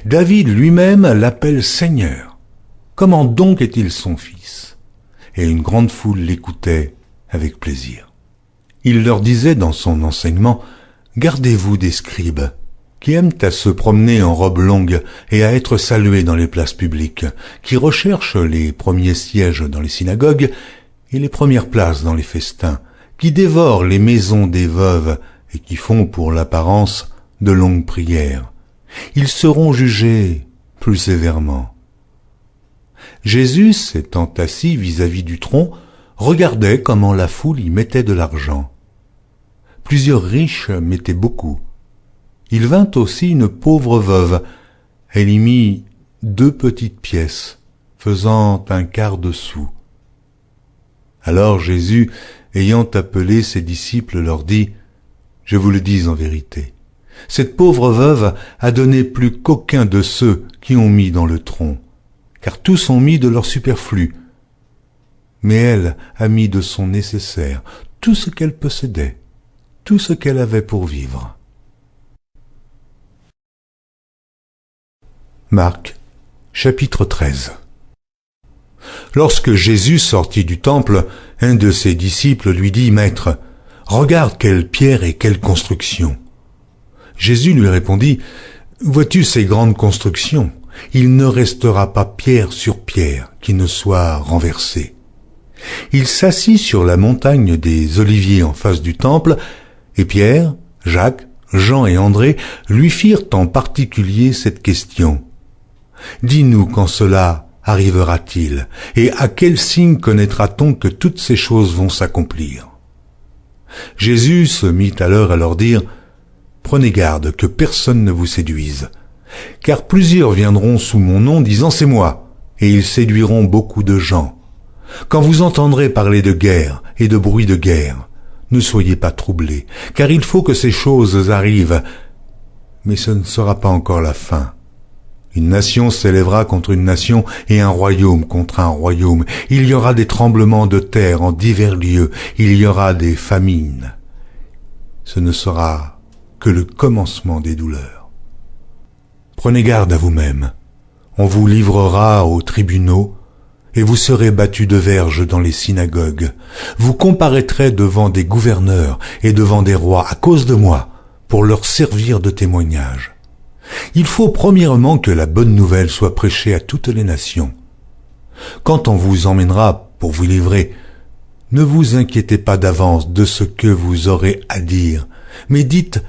David lui-même l'appelle Seigneur. Comment donc est-il son fils? Et une grande foule l'écoutait avec plaisir. Il leur disait dans son enseignement, « Gardez-vous des scribes, qui aiment à se promener en robe longue et à être salués dans les places publiques, qui recherchent les premiers sièges dans les synagogues et les premières places dans les festins, qui dévorent les maisons des veuves et qui font pour l'apparence de longues prières. Ils seront jugés plus sévèrement. » Jésus, s'étant assis vis-à-vis du tronc, regardait comment la foule y mettait de l'argent. Plusieurs riches mettaient beaucoup. Il vint aussi une pauvre veuve. Elle y mit 2 petites pièces, faisant un quart de sou. Alors Jésus, ayant appelé ses disciples, leur dit, « Je vous le dis en vérité, cette pauvre veuve a donné plus qu'aucun de ceux qui ont mis dans le tronc, car tous ont mis de leur superflu. Mais elle a mis de son nécessaire, tout ce qu'elle possédait, tout ce qu'elle avait pour vivre. » Marc, chapitre 13. Lorsque Jésus sortit du temple, un de ses disciples lui dit, « Maître, regarde quelle pierre et quelle construction. » Jésus lui répondit, « Vois-tu ces grandes constructions? Il ne restera pas pierre sur pierre qui ne soit renversée. » Il s'assit sur la montagne des Oliviers en face du temple, et Pierre, Jacques, Jean et André lui firent en particulier cette question. « Dis-nous quand cela arrivera-t-il, et à quel signe connaîtra-t-on que toutes ces choses vont s'accomplir ?» Jésus se mit alors à leur dire, « Prenez garde que personne ne vous séduise, car plusieurs viendront sous mon nom disant « C'est moi », et ils séduiront beaucoup de gens. Quand vous entendrez parler de guerre et de bruit de guerre, ne soyez pas troublés, car il faut que ces choses arrivent, mais ce ne sera pas encore la fin. Une nation s'élèvera contre une nation et un royaume contre un royaume. Il y aura des tremblements de terre en divers lieux, il y aura des famines. Ce ne sera que le commencement des douleurs. Prenez garde à vous-même. On vous livrera aux tribunaux, et vous serez battus de verges dans les synagogues. Vous comparaîtrez devant des gouverneurs et devant des rois à cause de moi, pour leur servir de témoignage. Il faut premièrement que la bonne nouvelle soit prêchée à toutes les nations. Quand on vous emmènera pour vous livrer, ne vous inquiétez pas d'avance de ce que vous aurez à dire, mais dites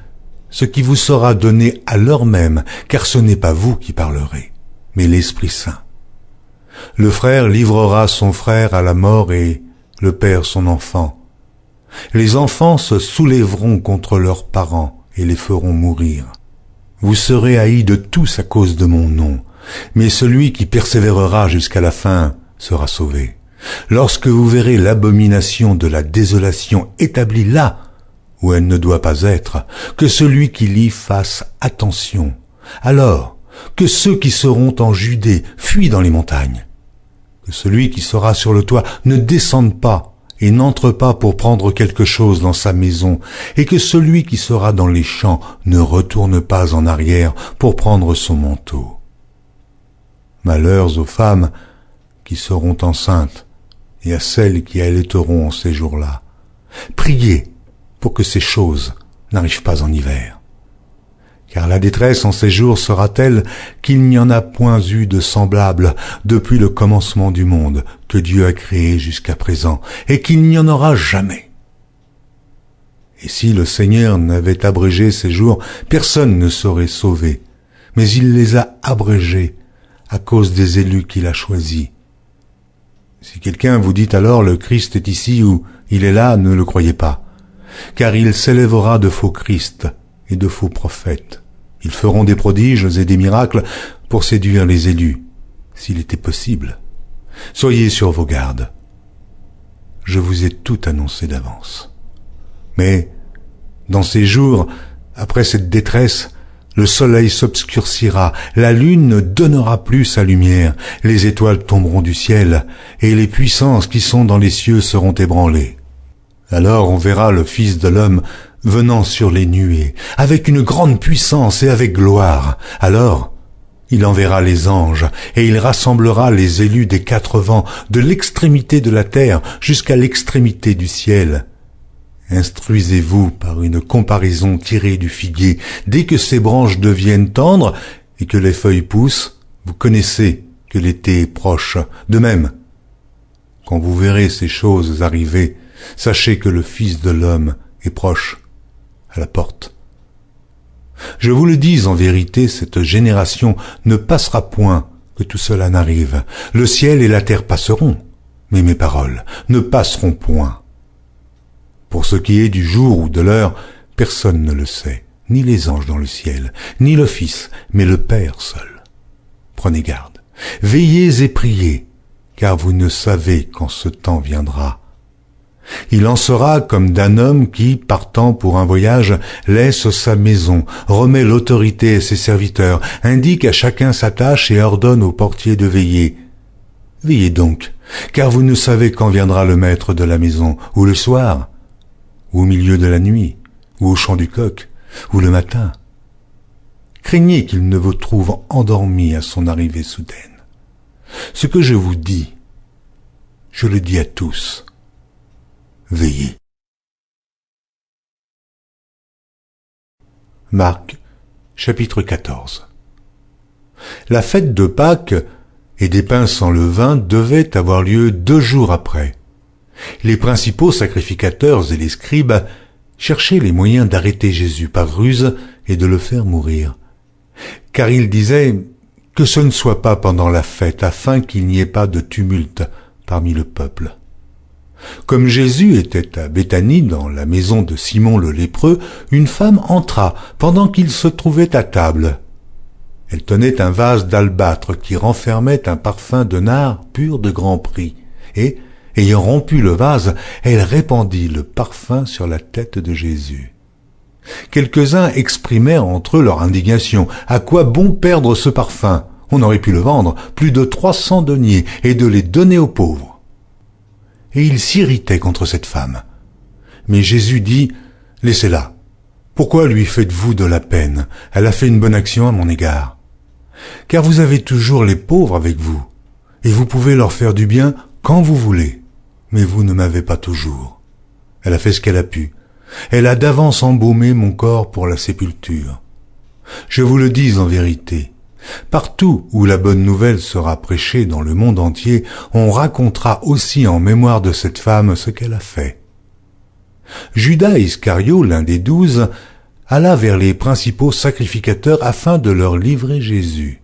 ce qui vous sera donné à l'heure même, car ce n'est pas vous qui parlerez, mais l'Esprit Saint. Le frère livrera son frère à la mort et le père son enfant. Les enfants se soulèveront contre leurs parents et les feront mourir. Vous serez haïs de tous à cause de mon nom, mais celui qui persévérera jusqu'à la fin sera sauvé. Lorsque vous verrez l'abomination de la désolation établie là où elle ne doit pas être, que celui qui lit fasse attention. Alors, que ceux qui seront en Judée fuient dans les montagnes. Que celui qui sera sur le toit ne descende pas et n'entre pas pour prendre quelque chose dans sa maison, et que celui qui sera dans les champs ne retourne pas en arrière pour prendre son manteau. Malheurs aux femmes qui seront enceintes et à celles qui allaiteront en ces jours-là. Priez pour que ces choses n'arrivent pas en hiver. Car la détresse en ces jours sera telle qu'il n'y en a point eu de semblable depuis le commencement du monde que Dieu a créé jusqu'à présent, et qu'il n'y en aura jamais. Et si le Seigneur n'avait abrégé ces jours, personne ne serait sauvé, mais il les a abrégés à cause des élus qu'il a choisis. Si quelqu'un vous dit alors le Christ est ici ou il est là, ne le croyez pas, car il s'élèvera de faux Christ et de faux prophètes. Ils feront des prodiges et des miracles pour séduire les élus, s'il était possible. Soyez sur vos gardes. Je vous ai tout annoncé d'avance. Mais, dans ces jours, après cette détresse, le soleil s'obscurcira, la lune ne donnera plus sa lumière, les étoiles tomberont du ciel, et les puissances qui sont dans les cieux seront ébranlées. Alors on verra le Fils de l'homme venant sur les nuées, avec une grande puissance et avec gloire. Alors, il enverra les anges, et il rassemblera les élus des quatre vents, de l'extrémité de la terre jusqu'à l'extrémité du ciel. Instruisez-vous par une comparaison tirée du figuier. Dès que ses branches deviennent tendres et que les feuilles poussent, vous connaissez que l'été est proche. De même, quand vous verrez ces choses arriver, sachez que le Fils de l'homme est proche, à la porte. Je vous le dis en vérité, cette génération ne passera point que tout cela n'arrive. Le ciel et la terre passeront, mais mes paroles ne passeront point. Pour ce qui est du jour ou de l'heure, personne ne le sait, ni les anges dans le ciel, ni le Fils, mais le Père seul. Prenez garde, veillez et priez, car vous ne savez quand ce temps viendra. Il en sera comme d'un homme qui, partant pour un voyage, laisse sa maison, remet l'autorité à ses serviteurs, indique à chacun sa tâche et ordonne au portier de veiller. Veillez donc, car vous ne savez quand viendra le maître de la maison, ou le soir, ou au milieu de la nuit, ou au chant du coq, ou le matin. craignez qu'il ne vous trouve endormi à son arrivée soudaine. Ce que je vous dis, je le dis à tous. Veillez. Marc, chapitre 14. La fête de Pâques et des pains sans levain devait avoir lieu 2 jours après. Les principaux sacrificateurs et les scribes cherchaient les moyens d'arrêter Jésus par ruse et de le faire mourir. Car ils disaient que ce ne soit pas pendant la fête, afin qu'il n'y ait pas de tumulte parmi le peuple. Comme Jésus était à Béthanie, dans la maison de Simon le lépreux, une femme entra pendant qu'il se trouvait à table. Elle tenait un vase d'albâtre qui renfermait un parfum de nard pur de grand prix, et, ayant rompu le vase, elle répandit le parfum sur la tête de Jésus. Quelques-uns exprimèrent entre eux leur indignation. À quoi bon perdre ce parfum? On aurait pu le vendre plus de 300 deniers et de les donner aux pauvres. Et ils s'irritaient contre cette femme. Mais Jésus dit, « Laissez-la. Pourquoi lui faites-vous de la peine? Elle a fait une bonne action à mon égard. Car vous avez toujours les pauvres avec vous, et vous pouvez leur faire du bien quand vous voulez, mais vous ne m'avez pas toujours. Elle a fait ce qu'elle a pu. Elle a d'avance embaumé mon corps pour la sépulture. Je vous le dis en vérité, partout où la bonne nouvelle sera prêchée dans le monde entier, on racontera aussi en mémoire de cette femme ce qu'elle a fait. » Judas Iscario, l'un des 12, alla vers les principaux sacrificateurs afin de leur livrer Jésus.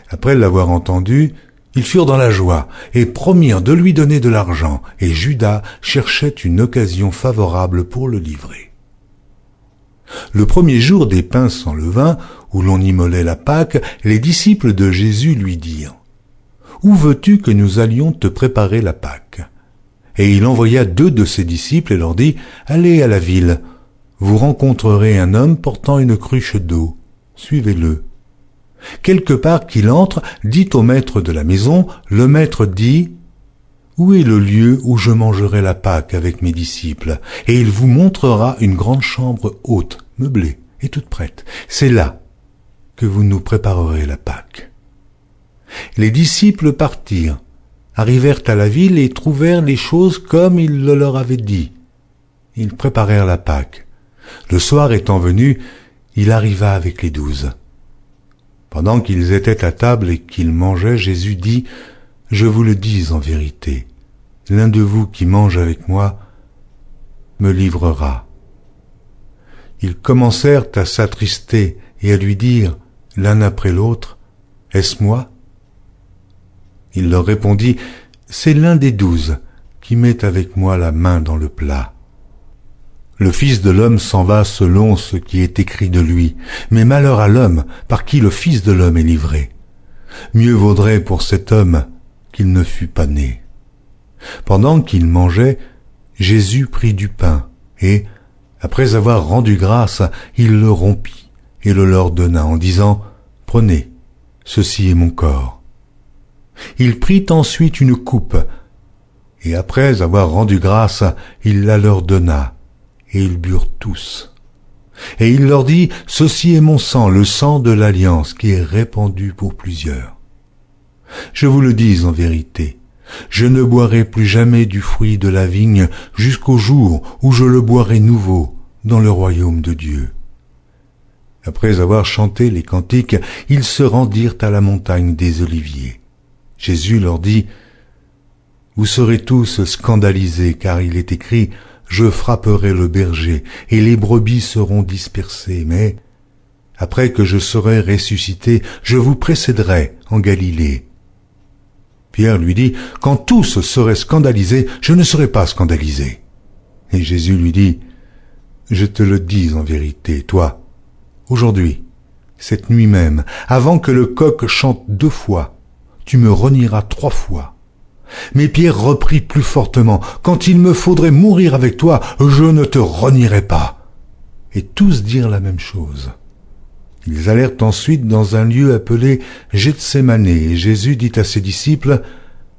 Après l'avoir entendu, ils furent dans la joie et promirent de lui donner de l'argent, et Judas cherchait une occasion favorable pour le livrer. Le premier jour des pains sans levain, où l'on immolait la Pâque, les disciples de Jésus lui dirent « Où veux-tu que nous allions te préparer la Pâque ?» Et il envoya 2 de ses disciples et leur dit « Allez à la ville, vous rencontrerez un homme portant une cruche d'eau, suivez-le. Quelque part qu'il entre, dit au maître de la maison, le maître dit « Où est le lieu où je mangerai la Pâque avec mes disciples ?» Et il vous montrera une grande chambre haute, meublée et toute prête. C'est là que vous nous préparerez la Pâque. Les disciples partirent, arrivèrent à la ville et trouvèrent les choses comme il le leur avait dit. Ils préparèrent la Pâque. Le soir étant venu, il arriva avec les 12. Pendant qu'ils étaient à table et qu'ils mangeaient, Jésus dit « Je vous le dis en vérité, l'un de vous qui mange avec moi me livrera. » Ils commencèrent à s'attrister et à lui dire l'un après l'autre « Est-ce moi ?» Il leur répondit « C'est l'un des 12 qui met avec moi la main dans le plat. Le Fils de l'homme s'en va selon ce qui est écrit de lui, mais malheur à l'homme par qui le Fils de l'homme est livré. Mieux vaudrait pour cet homme qu'il ne fût pas né. » Pendant qu'il mangeait, Jésus prit du pain, et, après avoir rendu grâce, il le rompit et le leur donna en disant « Prenez, ceci est mon corps. » Il prit ensuite une coupe, et après avoir rendu grâce, il la leur donna, et ils burent tous. Et il leur dit, « Ceci est mon sang, le sang de l'alliance, qui est répandu pour plusieurs. Je vous le dis en vérité, je ne boirai plus jamais du fruit de la vigne jusqu'au jour où je le boirai nouveau dans le royaume de Dieu. » Après avoir chanté les cantiques, ils se rendirent à la montagne des Oliviers. Jésus leur dit, « Vous serez tous scandalisés, car il est écrit, « Je frapperai le berger, et les brebis seront dispersées, mais, après que je serai ressuscité, je vous précéderai en Galilée. » Pierre lui dit, « Quand tous seraient scandalisés, je ne serai pas scandalisé. » Et Jésus lui dit, « Je te le dis en vérité, toi, aujourd'hui, cette nuit même, avant que le coq chante 2 fois, tu me renieras 3 fois. » Mais Pierre reprit plus fortement, « Quand il me faudrait mourir avec toi, je ne te renierai pas. » Et tous dirent la même chose. Ils allèrent ensuite dans un lieu appelé Gethsémane, et Jésus dit à ses disciples,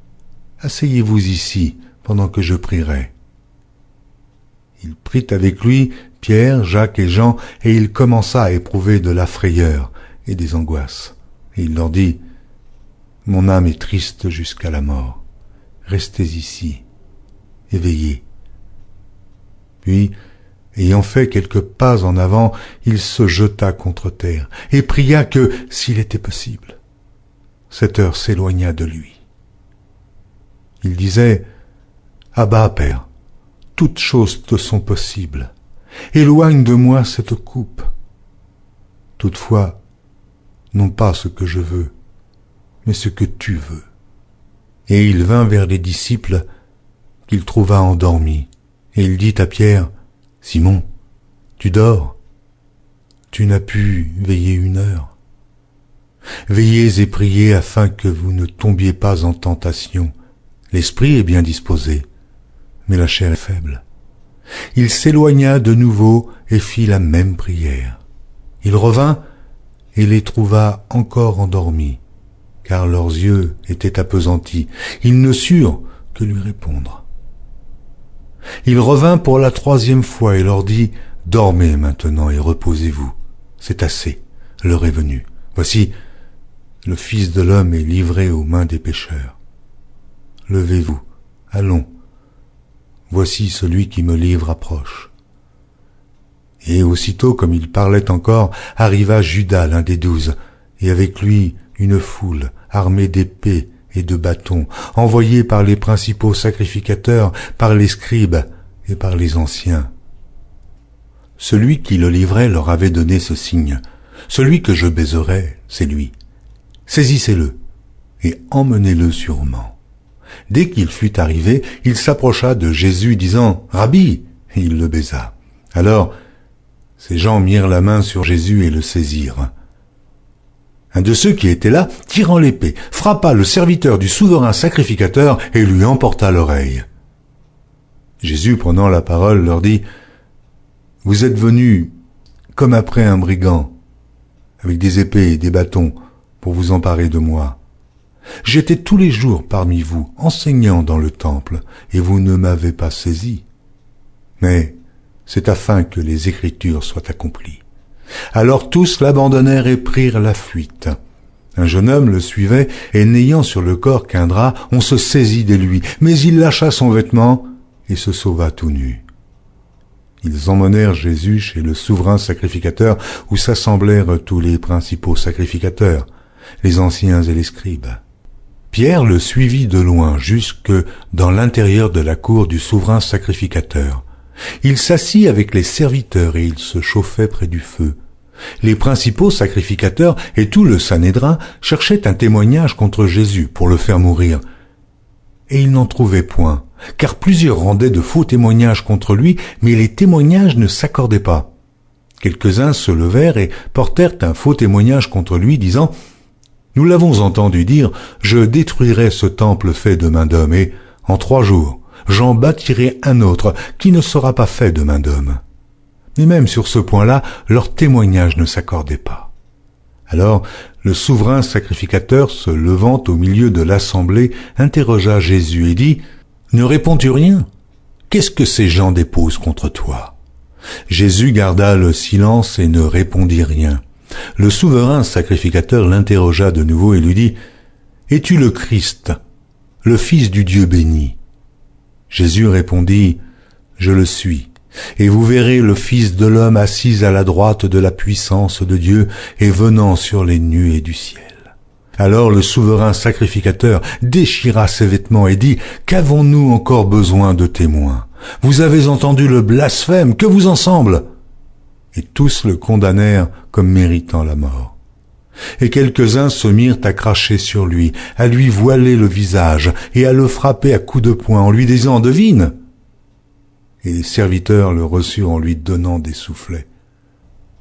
« Asseyez-vous ici pendant que je prierai. » Il prit avec lui Pierre, Jacques et Jean, et il commença à éprouver de la frayeur et des angoisses. Et il leur dit, « Mon âme est triste jusqu'à la mort. Restez ici, et veillez. » Puis, ayant fait quelques pas en avant, il se jeta contre terre, et pria que, s'il était possible, cette heure s'éloignât de lui. Il disait, « Abba, Père, toutes choses te sont possibles. Éloigne de moi cette coupe. Toutefois, non pas ce que je veux, mais ce que tu veux. » Et il vint vers les disciples qu'il trouva endormis, et il dit à Pierre, « Simon, tu dors? Tu n'as pu veiller 1 heure. Veillez et priez afin que vous ne tombiez pas en tentation. L'esprit est bien disposé, mais la chair est faible. » Il s'éloigna de nouveau et fit la même prière. Il revint et les trouva encore endormis, car leurs yeux étaient appesantis. Ils ne surent que lui répondre. Il revint pour la 3e fois et leur dit, « Dormez maintenant et reposez-vous. C'est assez, l'heure est venue. Voici, le Fils de l'homme est livré aux mains des pécheurs. Levez-vous, allons. Voici celui qui me livre approche. » Et aussitôt, comme il parlait encore, arriva Judas, l'un des 12, et avec lui une foule armée d'épées et de bâtons, envoyés par les principaux sacrificateurs, par les scribes et par les anciens. Celui qui le livrait leur avait donné ce signe. « Celui que je baiserai, c'est lui. Saisissez-le et emmenez-le sûrement. » Dès qu'il fut arrivé, il s'approcha de Jésus, disant, « Rabbi !» et il le baisa. Alors, ces gens mirent la main sur Jésus et le saisirent. Un de ceux qui étaient là, tirant l'épée, frappa le serviteur du souverain sacrificateur et lui emporta l'oreille. Jésus, prenant la parole, leur dit, « Vous êtes venus comme après un brigand, avec des épées et des bâtons, pour vous emparer de moi. J'étais tous les jours parmi vous, enseignant dans le temple, et vous ne m'avez pas saisi. Mais c'est afin que les Écritures soient accomplies. » Alors tous l'abandonnèrent et prirent la fuite. Un jeune homme le suivait, et n'ayant sur le corps qu'un drap, on se saisit de lui, mais il lâcha son vêtement et se sauva tout nu. Ils emmenèrent Jésus chez le souverain sacrificateur, où s'assemblèrent tous les principaux sacrificateurs, les anciens et les scribes. Pierre le suivit de loin jusque dans l'intérieur de la cour du souverain sacrificateur. Il s'assit avec les serviteurs et il se chauffait près du feu. Les principaux sacrificateurs et tout le Sanhédrin cherchaient un témoignage contre Jésus pour le faire mourir. Et ils n'en trouvaient point, car plusieurs rendaient de faux témoignages contre lui, mais les témoignages ne s'accordaient pas. Quelques-uns se levèrent et portèrent un faux témoignage contre lui, disant « Nous l'avons entendu dire, je détruirai ce temple fait de main d'homme, et en 3 jours, j'en bâtirai un autre qui ne sera pas fait de main d'homme. » Mais même sur ce point-là, leur témoignage ne s'accordait pas. Alors, le souverain sacrificateur, se levant au milieu de l'assemblée, interrogea Jésus et dit, « Ne réponds-tu rien? Qu'est-ce que ces gens déposent contre toi ?» Jésus garda le silence et ne répondit rien. Le souverain sacrificateur l'interrogea de nouveau et lui dit, « Es-tu le Christ, le Fils du Dieu béni ?» Jésus répondit, « Je le suis, et vous verrez le Fils de l'homme assis à la droite de la puissance de Dieu et venant sur les nuées du ciel. » Alors le souverain sacrificateur déchira ses vêtements et dit, « Qu'avons-nous encore besoin de témoins? Vous avez entendu le blasphème, que vous en semble ?» Et tous le condamnèrent comme méritant la mort. Et quelques-uns se mirent à cracher sur lui, à lui voiler le visage et à le frapper à coups de poing en lui disant « Devine !» Et les serviteurs le reçurent en lui donnant des soufflets.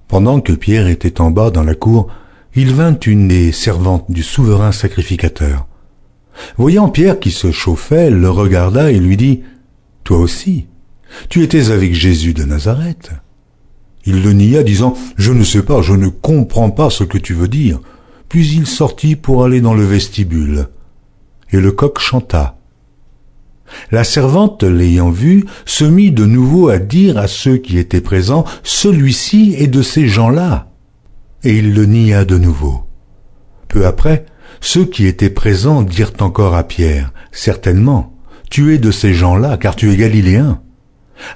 Pendant que Pierre était en bas dans la cour, il vint une des servantes du souverain sacrificateur. Voyant Pierre qui se chauffait, le regarda et lui dit « Toi aussi, tu étais avec Jésus de Nazareth. » Il le nia, disant « Je ne sais pas, je ne comprends pas ce que tu veux dire. » Puis il sortit pour aller dans le vestibule. Et le coq chanta. La servante, l'ayant vu, se mit de nouveau à dire à ceux qui étaient présents, « Celui-ci est de ces gens-là. » Et il le nia de nouveau. Peu après, ceux qui étaient présents dirent encore à Pierre, « Certainement, tu es de ces gens-là, car tu es galiléen. »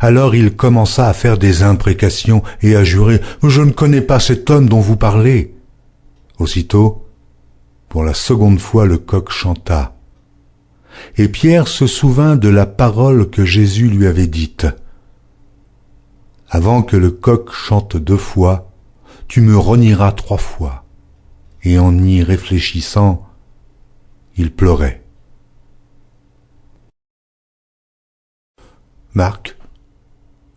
Alors il commença à faire des imprécations et à jurer, « Je ne connais pas cet homme dont vous parlez. » Aussitôt, pour la seconde fois, le coq chanta. Et Pierre se souvint de la parole que Jésus lui avait dite. « Avant que le coq chante 2 fois, tu me renieras 3 fois. » Et en y réfléchissant, il pleurait. Marc,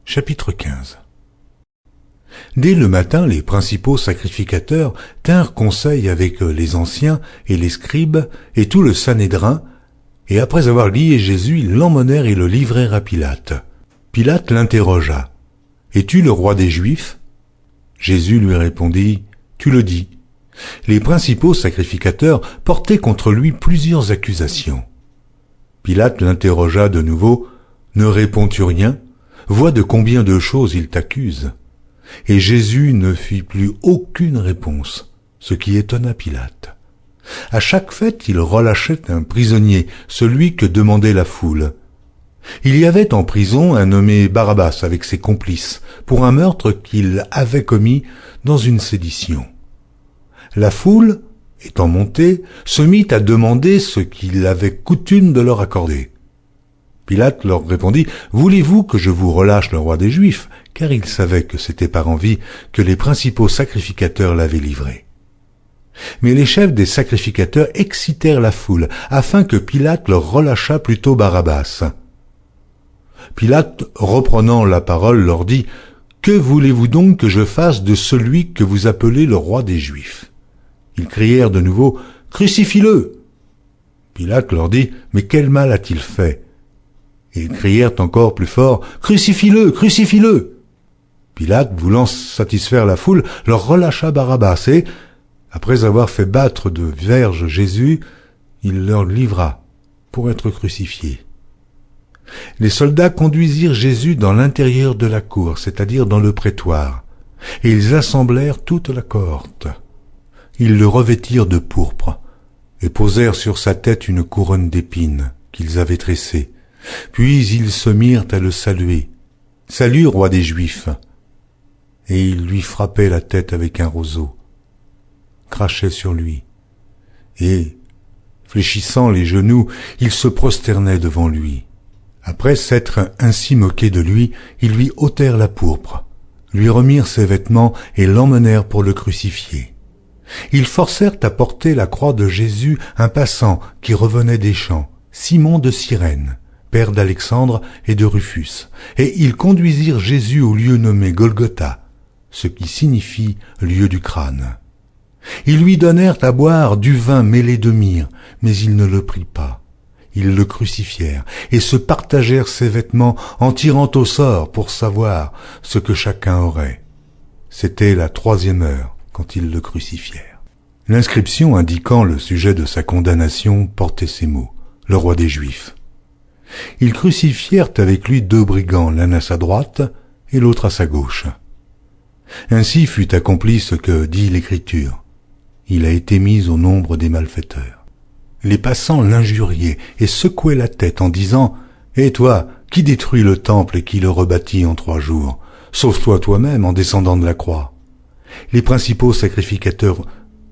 chapitre 15. Dès le matin, les principaux sacrificateurs tinrent conseil avec les anciens et les scribes et tout le Sanhédrin, et après avoir lié Jésus, ils l'emmenèrent et le livrèrent à Pilate. Pilate l'interrogea. « Es-tu le roi des Juifs ?» Jésus lui répondit, « Tu le dis. » Les principaux sacrificateurs portaient contre lui plusieurs accusations. Pilate l'interrogea de nouveau, « Ne réponds-tu rien ? Vois de combien de choses il t'accuse. » Et Jésus ne fit plus aucune réponse, ce qui étonna Pilate. À chaque fête, il relâchait un prisonnier, celui que demandait la foule. Il y avait en prison un nommé Barabbas avec ses complices, pour un meurtre qu'il avait commis dans une sédition. La foule, étant montée, se mit à demander ce qu'il avait coutume de leur accorder. Pilate leur répondit, « Voulez-vous que je vous relâche le roi des Juifs ?» Car il savait que c'était par envie que les principaux sacrificateurs l'avaient livré. Mais les chefs des sacrificateurs excitèrent la foule, afin que Pilate leur relâchât plutôt Barabbas. Pilate, reprenant la parole, leur dit, « Que voulez-vous donc que je fasse de celui que vous appelez le roi des Juifs ?» Ils crièrent de nouveau, « Crucifie-le » Pilate leur dit, « Mais quel mal a-t-il fait ?» Ils crièrent encore plus fort, « Crucifie-le, crucifie-le » Pilate, voulant satisfaire la foule, leur relâcha Barabbas et, après avoir fait battre de verges Jésus, il leur livra pour être crucifié. Les soldats conduisirent Jésus dans l'intérieur de la cour, c'est-à-dire dans le prétoire, et ils assemblèrent toute la cohorte. Ils le revêtirent de pourpre et posèrent sur sa tête une couronne d'épines qu'ils avaient tressée. Puis ils se mirent à le saluer. « Salut, roi des Juifs !» Et ils lui frappaient la tête avec un roseau, crachaient sur lui, et, fléchissant les genoux, ils se prosternaient devant lui. Après s'être ainsi moqués de lui, ils lui ôtèrent la pourpre, lui remirent ses vêtements et l'emmenèrent pour le crucifier. Ils forcèrent à porter la croix de Jésus un passant qui revenait des champs, Simon de Cyrène, père d'Alexandre et de Rufus, et ils conduisirent Jésus au lieu nommé Golgotha, ce qui signifie lieu du crâne. Ils lui donnèrent à boire du vin mêlé de myrrhe, mais il ne le prit pas. Ils le crucifièrent et se partagèrent ses vêtements en tirant au sort pour savoir ce que chacun aurait. C'était la 3e heure quand ils le crucifièrent. L'inscription indiquant le sujet de sa condamnation portait ces mots, « Le roi des Juifs ». Ils crucifièrent avec lui 2 brigands, l'un à sa droite et l'autre à sa gauche. Ainsi fut accompli ce que dit l'Écriture. Il a été mis au nombre des malfaiteurs. Les passants l'injuriaient et secouaient la tête en disant « Et toi, qui détruis le temple et qui le rebâtit en 3 jours? Sauve-toi toi-même en descendant de la croix. » Les principaux sacrificateurs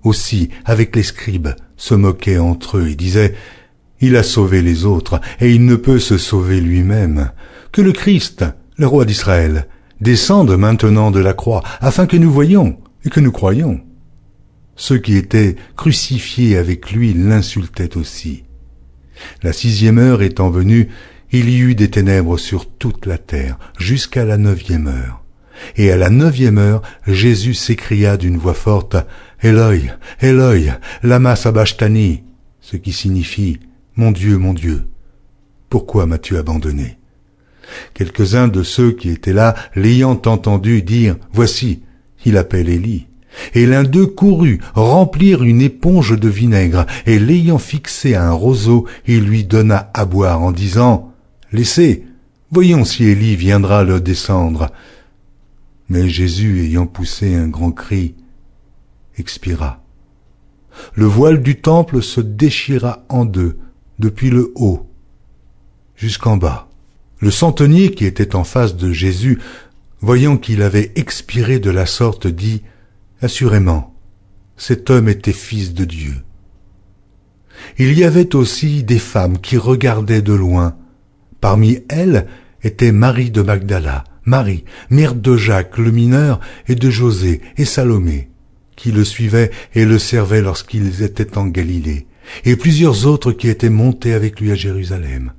aussi, avec les scribes, se moquaient entre eux et disaient « Il a sauvé les autres et il ne peut se sauver lui-même. Que le Christ, le roi d'Israël, descende maintenant de la croix, afin que nous voyions et que nous croyions. » Ceux qui étaient crucifiés avec lui l'insultaient aussi. La 6e heure étant venue, il y eut des ténèbres sur toute la terre, jusqu'à la 9e heure. Et à la 9e heure, Jésus s'écria d'une voix forte, « Eloi, Eloi, lama sabachthani » ce qui signifie « Mon Dieu, pourquoi m'as-tu abandonné ?» Quelques-uns de ceux qui étaient là, l'ayant entendu dire « Voici, il appelle Élie ». Et l'un d'eux courut remplir une éponge de vinaigre, et l'ayant fixé à un roseau, il lui donna à boire en disant Laissez, voyons si Élie viendra le descendre. » Mais Jésus, ayant poussé un grand cri, expira. Le voile du temple se déchira en deux, depuis le haut jusqu'en bas. Le centenier qui était en face de Jésus, voyant qu'il avait expiré de la sorte, dit « Assurément, cet homme était fils de Dieu. » Il y avait aussi des femmes qui regardaient de loin. Parmi elles était Marie de Magdala, Marie, mère de Jacques le mineur et de José et Salomé, qui le suivaient et le servaient lorsqu'ils étaient en Galilée, et plusieurs autres qui étaient montés avec lui à Jérusalem.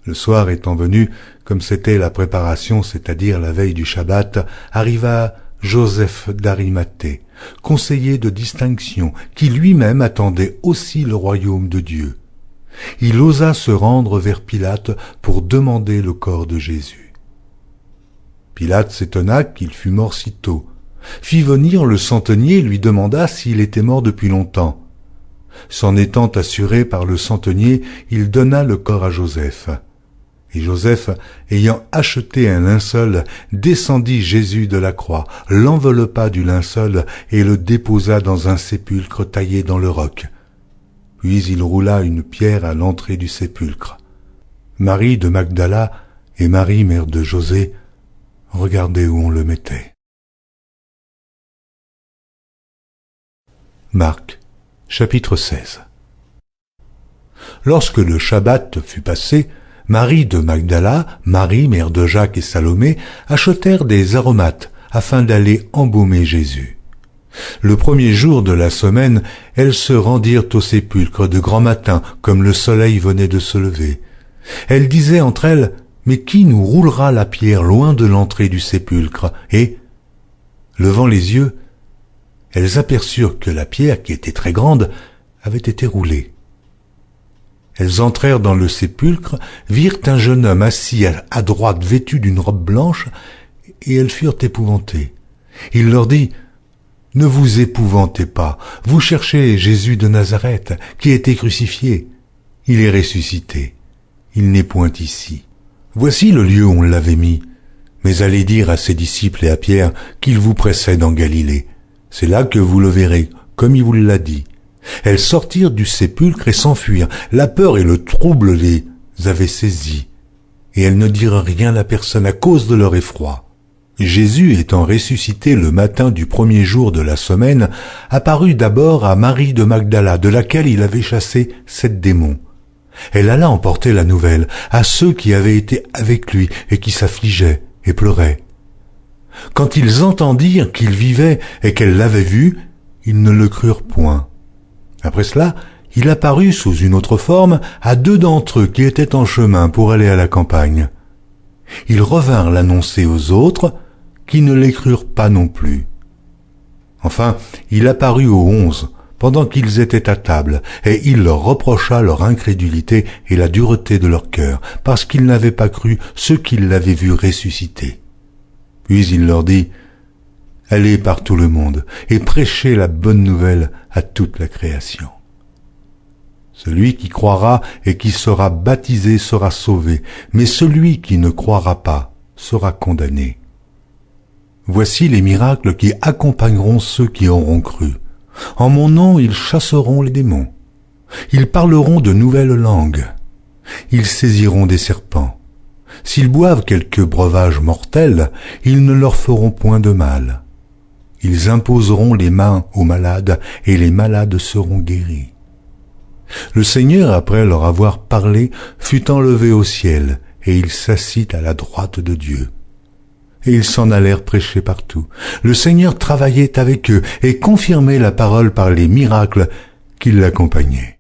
Le soir étant venu, comme c'était la préparation, c'est-à-dire la veille du Shabbat, arriva Joseph d'Arimathée, conseiller de distinction, qui lui-même attendait aussi le royaume de Dieu. Il osa se rendre vers Pilate pour demander le corps de Jésus. Pilate s'étonna qu'il fût mort si tôt, fit venir le centenier et lui demanda s'il était mort depuis longtemps. S'en étant assuré par le centenier, il donna le corps à Joseph. Et Joseph, ayant acheté un linceul, descendit Jésus de la croix, l'enveloppa du linceul et le déposa dans un sépulcre taillé dans le roc. Puis il roula une pierre à l'entrée du sépulcre. Marie de Magdala et Marie, mère de José, regardaient où on le mettait. Marc, chapitre 16. Lorsque le Shabbat fut passé, Marie de Magdala, Marie, mère de Jacques et Salomé, achetèrent des aromates afin d'aller embaumer Jésus. Le premier jour de la semaine, elles se rendirent au sépulcre de grand matin, comme le soleil venait de se lever. Elles disaient entre elles, « Mais qui nous roulera la pierre loin de l'entrée du sépulcre ?» Et, levant les yeux, elles aperçurent que la pierre, qui était très grande, avait été roulée. Elles entrèrent dans le sépulcre, virent un jeune homme assis à droite vêtu d'une robe blanche, et elles furent épouvantées. Il leur dit, « Ne vous épouvantez pas, vous cherchez Jésus de Nazareth, qui a été crucifié. Il est ressuscité. Il n'est point ici. Voici le lieu où on l'avait mis. Mais allez dire à ses disciples et à Pierre qu'il vous précède en Galilée. C'est là que vous le verrez, comme il vous l'a dit. » Elles sortirent du sépulcre et s'enfuirent. La peur et le trouble les avaient saisies, et elles ne dirent rien à personne à cause de leur effroi. Jésus, étant ressuscité le matin du premier jour de la semaine, apparut d'abord à Marie de Magdala, de laquelle il avait chassé 7 démons. Elle alla emporter la nouvelle à ceux qui avaient été avec lui et qui s'affligeaient et pleuraient. Quand ils entendirent qu'il vivait et qu'elle l'avait vu, ils ne le crurent point. Après cela, il apparut sous une autre forme à 2 d'entre eux qui étaient en chemin pour aller à la campagne. Ils revinrent l'annoncer aux autres, qui ne les crurent pas non plus. Enfin, il apparut aux 11, pendant qu'ils étaient à table, et il leur reprocha leur incrédulité et la dureté de leur cœur, parce qu'ils n'avaient pas cru ceux qui l'avaient vu ressusciter. Puis il leur dit, « Allez par tout le monde et prêchez la bonne nouvelle à toute la création. Celui qui croira et qui sera baptisé sera sauvé, mais celui qui ne croira pas sera condamné. Voici les miracles qui accompagneront ceux qui auront cru. En mon nom, ils chasseront les démons. Ils parleront de nouvelles langues. Ils saisiront des serpents. S'ils boivent quelque breuvage mortel, ils ne leur feront point de mal. Ils imposeront les mains aux malades, et les malades seront guéris. » Le Seigneur, après leur avoir parlé, fut enlevé au ciel, et il s'assit à la droite de Dieu. Et ils s'en allèrent prêcher partout. Le Seigneur travaillait avec eux, et confirmait la parole par les miracles qui l'accompagnaient.